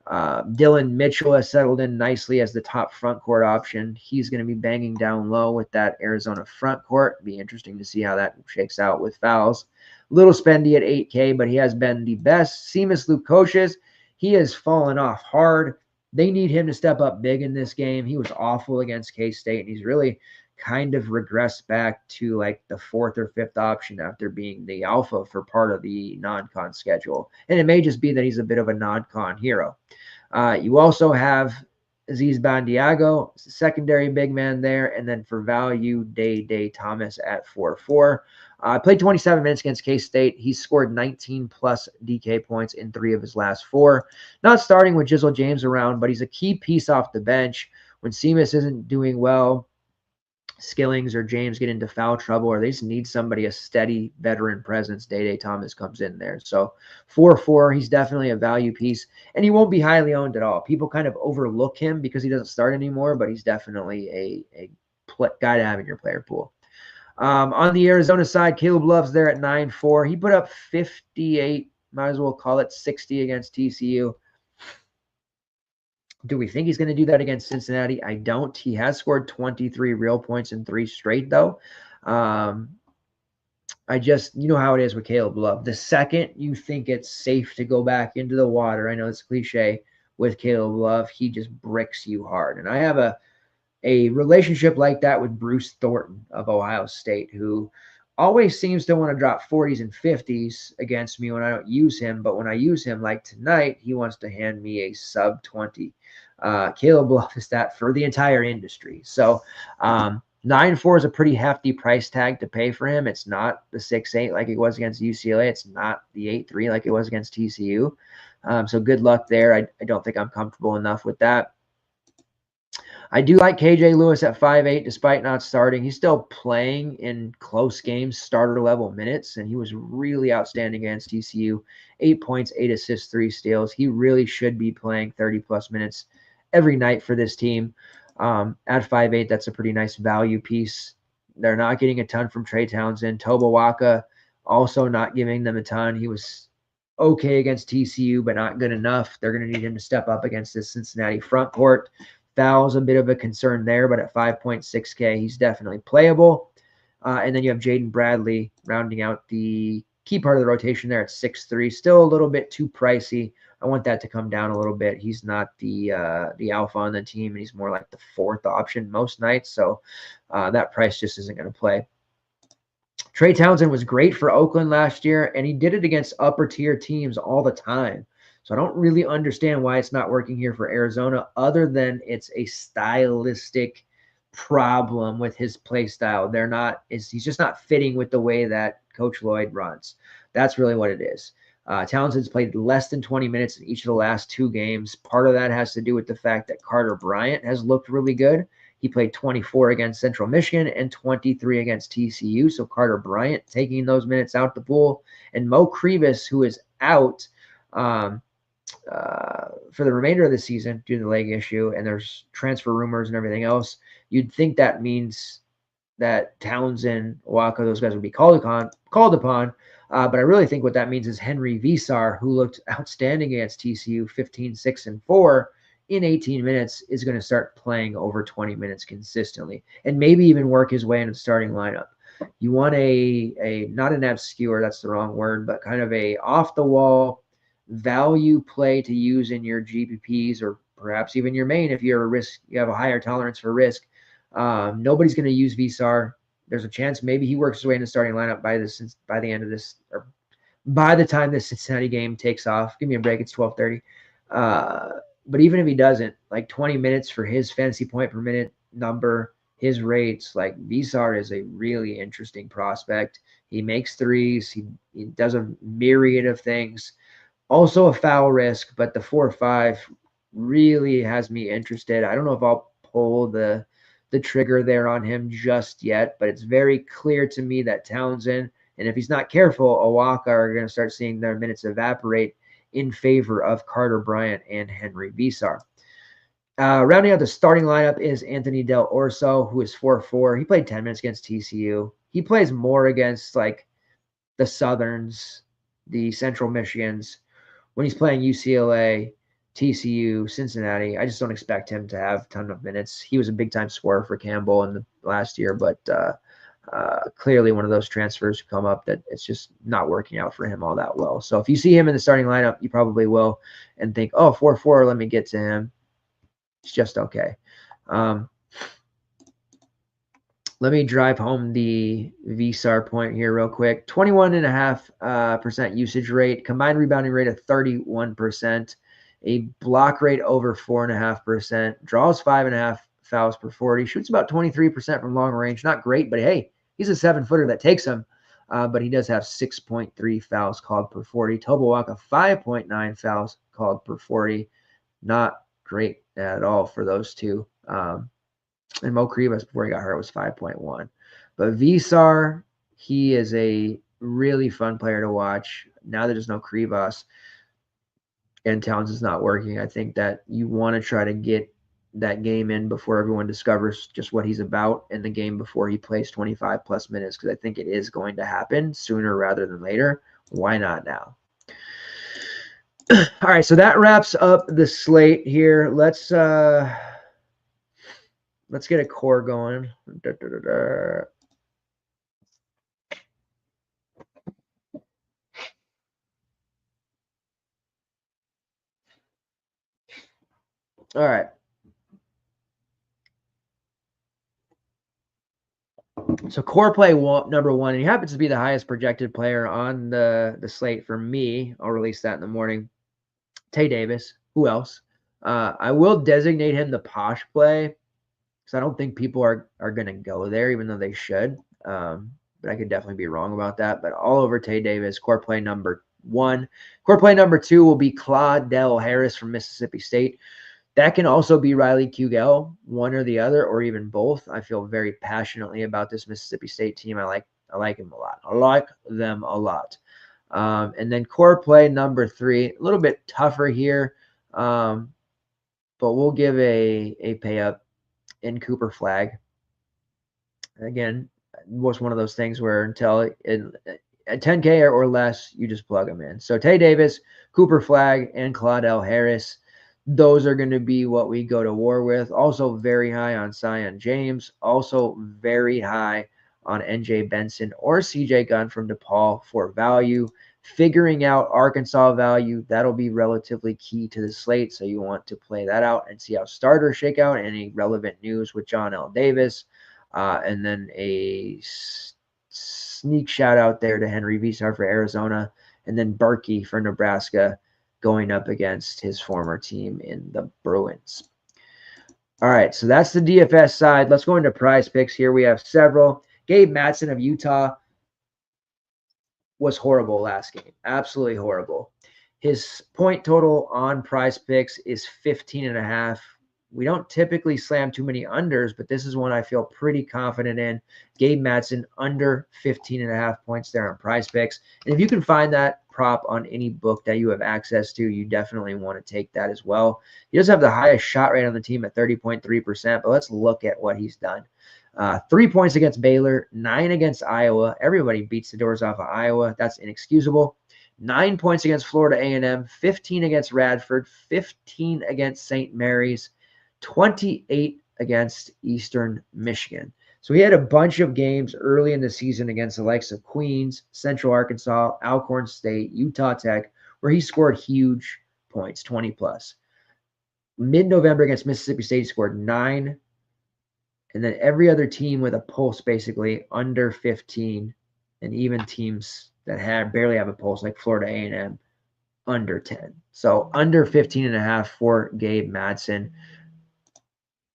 Dylan Mitchell has settled in nicely as the top front court option. He's going to be banging down low with that Arizona front court. Be interesting to see how that shakes out with fouls. Little spendy at 8K, but he has been the best. Seamus Lukosius, he has fallen off hard. They need him to step up big in this game. He was awful against K-State, and he's really kind of regressed back to like the 4th or 5th option after being the alpha for part of the non-con schedule. And it may just be that he's a bit of a non-con hero. You also have Aziz Bandiago, secondary big man there. And then for value, Day Thomas at 4-4. Played 27 minutes against K-State. He scored 19-plus DK points in 3 of his last 4. Not starting with Jizzle James around, but he's a key piece off the bench. When Seamus isn't doing well, Skillings or James get into foul trouble, or they just need somebody, a steady veteran presence, Day Thomas comes in there. So 4-4, he's definitely a value piece, and he won't be highly owned at all. People kind of overlook him because he doesn't start anymore, but he's definitely a guy to have in your player pool. On the Arizona side, Caleb Love's there at 9-4. He put up 58, might as well call it 60 against TCU. Do we think he's going to do that against Cincinnati? I don't. He has scored 23 real points in 3 straight, though. You know how it is with Caleb Love. The second you think it's safe to go back into the water, I know it's cliche with Caleb Love, he just bricks you hard. And I have a relationship like that with Bruce Thornton of Ohio State, who always seems to want to drop 40s and 50s against me when I don't use him. But when I use him, like tonight, he wants to hand me a sub 20. Caleb Love is that for the entire industry. So 9.4 is a pretty hefty price tag to pay for him. It's not the 6.8 like it was against UCLA. It's not the 8.3 like it was against TCU. So good luck there. I don't think I'm comfortable enough with that. I do like KJ Lewis at 5'8", despite not starting. He's still playing in close games, starter level minutes, and he was really outstanding against TCU. 8 points, 8 assists, 3 steals. He really should be playing 30-plus minutes every night for this team. At 5'8", that's a pretty nice value piece. They're not getting a ton from Trey Townsend. Toba Waka also not giving them a ton. He was okay against TCU, but not good enough. They're going to need him to step up against this Cincinnati front court. Foul's a bit of a concern there, but at 5.6K, he's definitely playable. And then you have Jaden Bradley rounding out the key part of the rotation there at 6'3". Still a little bit too pricey. I want that to come down a little bit. He's not the alpha on the team, and he's more like the fourth option most nights. So that price just isn't going to play. Trey Townsend was great for Oakland last year, and he did it against upper-tier teams all the time. So I don't really understand why it's not working here for Arizona, other than it's a stylistic problem with his play style. He's just not fitting with the way that Coach Lloyd runs. That's really what it is. Townsend's played less than 20 minutes in each of the last 2 games. Part of that has to do with the fact that Carter Bryant has looked really good. He played 24 against Central Michigan and 23 against TCU. So Carter Bryant taking those minutes out the pool. And Mo Krivas, who is out for the remainder of the season due to the leg issue, and there's transfer rumors and everything else, you'd think that means that Townsend, Waka, those guys would be called upon. But I really think what that means is Henry Visar, who looked outstanding against TCU, 15, 6, and 4 in 18 minutes, is going to start playing over 20 minutes consistently and maybe even work his way into the starting lineup. You want a not an obscure, that's the wrong word, but kind of a off-the-wall value play to use in your GPPs or perhaps even your main if you're you have a higher tolerance for risk. Nobody's going to use Visar. There's a chance maybe he works his way in the starting lineup by the end of this, or by the time this Cincinnati game takes off. Give me a break. It's 12:30. But even if he doesn't, like 20 minutes for his fantasy point per minute number, his rates, like Visar is a really interesting prospect. He makes threes. He does a myriad of things. Also a foul risk, but the 4-5 really has me interested. I don't know if I'll pull the trigger there on him just yet, but it's very clear to me that Townsend, and if he's not careful, Owaka are going to start seeing their minutes evaporate in favor of Carter Bryant and Henry Visar. Rounding out the starting lineup is Anthony Del Orso, who is 4-4. He played 10 minutes against TCU. He plays more against like the Southerns, the Central Michigans. When he's playing UCLA, TCU, Cincinnati, I just don't expect him to have a ton of minutes. He was a big-time scorer for Campbell in the last year, but clearly one of those transfers who come up that it's just not working out for him all that well. So if you see him in the starting lineup, you probably will and think, oh, 4-4, let me get to him. It's just okay. Let me drive home the Visar point here real quick. 21.5% usage rate, combined rebounding rate of 31%, a block rate over 4.5%, draws 5.5 fouls per 40, shoots about 23% from long range. Not great, but hey, he's a 7-footer that takes him. But he does have 6.3 fouls called per 40. Tobawaka, 5.9 fouls called per 40. Not great at all for those two. And Mo Krivas, before he got hurt, was 5.1. But Visar, he is a really fun player to watch. Now that there's no Krivas and Towns is not working, I think that you want to try to get that game in before everyone discovers just what he's about in the game before he plays 25-plus minutes, because I think it is going to happen sooner rather than later. Why not now? All right, so that wraps up the slate here. Let's get a core going. All right. So core play number 1, and he happens to be the highest projected player on the slate for me. I'll release that in the morning. Tay Davis. Who else? I will designate him the posh play because I don't think people are going to go there, even though they should. But I could definitely be wrong about that. But all over Tay Davis, core play number 1. Core play number 2 will be Claudell Harris from Mississippi State. That can also be Riley Kugel, one or the other, or even both. I feel very passionately about this Mississippi State team. I like him a lot. I like them a lot. And then core play number 3, a little bit tougher here, but we'll give a pay up in Cooper Flagg. Again, it was one of those things where until at 10K or less, you just plug them in. So Tay Davis, Cooper Flagg, and Claudell Harris. Those are going to be what we go to war with. Also very high on Zion James. Also very high on NJ Benson or CJ Gunn from DePaul for value. Figuring out Arkansas value, that'll be relatively key to the slate. So you want to play that out and see how starters shake out. Any relevant news with John L. Davis. And then a sneak shout out there to Henry Visar for Arizona. And then Berkey for Nebraska, going up against his former team in the Bruins. All right, so that's the DFS side. Let's go into prize picks here. We have several. Gabe Madsen of Utah was horrible last game. Absolutely horrible. His point total on prize picks is 15.5. We don't typically slam too many unders, but this is one I feel pretty confident in. Gabe Madsen under 15.5 points there on prize picks. And if you can find that prop on any book that you have access to, you definitely want to take that as well. He does have the highest shot rate on the team at 30.3%, but let's look at what he's done. 3 points against Baylor, 9 against Iowa. Everybody beats the doors off of Iowa. That's inexcusable. 9 points against Florida A&M, 15 against Radford, 15 against St. Mary's, 28 against Eastern Michigan. So he had a bunch of games early in the season against the likes of Queens, Central Arkansas, Alcorn State, Utah Tech, where he scored huge points, 20 plus. Mid-November against Mississippi State, he scored 9. And then every other team with a pulse basically under 15, and even teams that barely have a pulse like Florida A&M under 10. So under 15.5 for Gabe Madsen.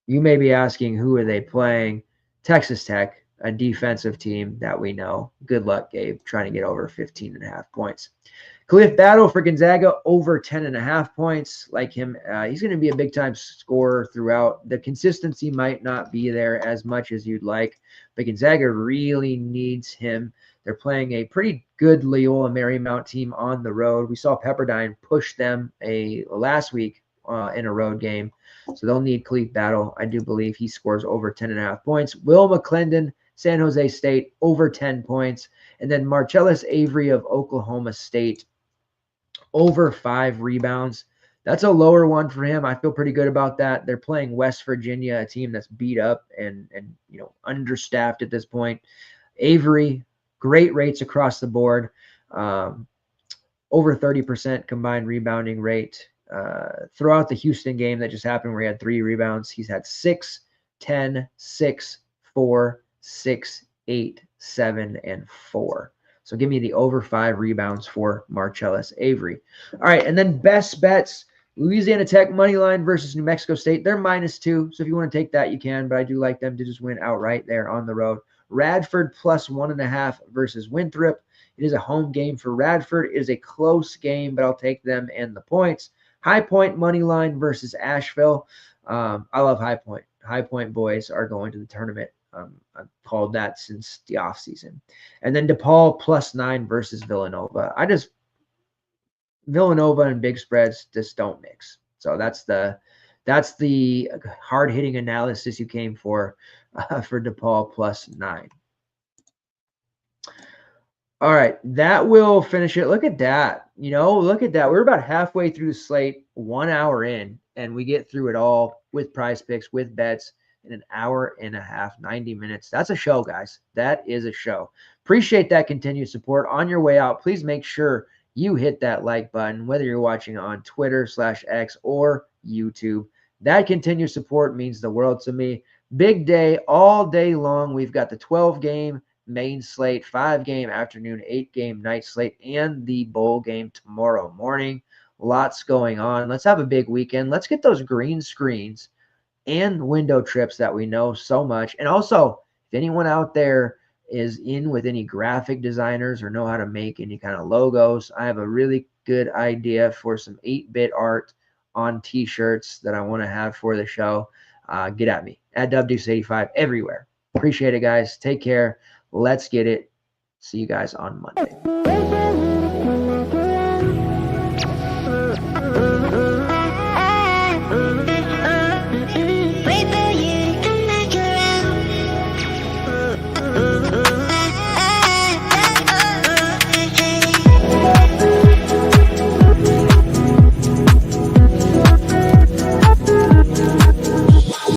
You may be asking, who are they playing? Texas Tech, a defensive team that we know. Good luck, Gabe, trying to get over 15.5 points. Khalif Battle for Gonzaga, over 10.5 points. Like him, he's going to be a big-time scorer throughout. The consistency might not be there as much as you'd like, but Gonzaga really needs him. They're playing a pretty good Loyola Marymount team on the road. We saw Pepperdine push them last week in a road game. So they'll need Khalif Battle. I do believe he scores over 10.5 points. Will McClendon, San Jose State, over 10 points. And then Marcellus Avery of Oklahoma State, over 5 rebounds. That's a lower one for him. I feel pretty good about that. They're playing West Virginia, a team that's beat up and understaffed at this point. Avery, great rates across the board. Over 30% combined rebounding rate. Throughout the Houston game that just happened where he had 3 rebounds, he's had 6, 10, 6, 4, 6, 8, 7, and 4. So give me the over 5 rebounds for Marcellus Avery. All right, and then best bets. Louisiana Tech money line versus New Mexico State. They're -2, so if you want to take that, you can, but I do like them to just win outright there on the road. Radford +1.5 versus Winthrop. It is a home game for Radford. It is a close game, but I'll take them and the points. High Point money line versus Asheville. I love High Point. High Point boys are going to the tournament. I've called that since the offseason. And then DePaul +9 versus Villanova. Villanova and big spreads just don't mix. So that's the hard-hitting analysis you came for DePaul +9. All right, that will finish it. Look at that. Look at that. We're about halfway through the slate, 1 hour in, and we get through it all with prize picks, with bets in an hour and a half, 90 minutes. That's a show, guys. That is a show. Appreciate that continued support. On your way out, please make sure you hit that like button, whether you're watching on Twitter /X or YouTube. That continued support means the world to me. Big day all day long. We've got the 12-game main slate, 5-game afternoon, 8-game night slate, and the bowl game tomorrow morning. Lots going on. Let's have a big weekend. Let's get those green screens and window trips that we know so much. And also, if anyone out there is in with any graphic designers or know how to make any kind of logos, I have a really good idea for some 8-bit art on t-shirts that I want to have for the show. Get at me at WDeuce85 everywhere. Appreciate it, guys. Take care. Let's get it. See you guys on Monday.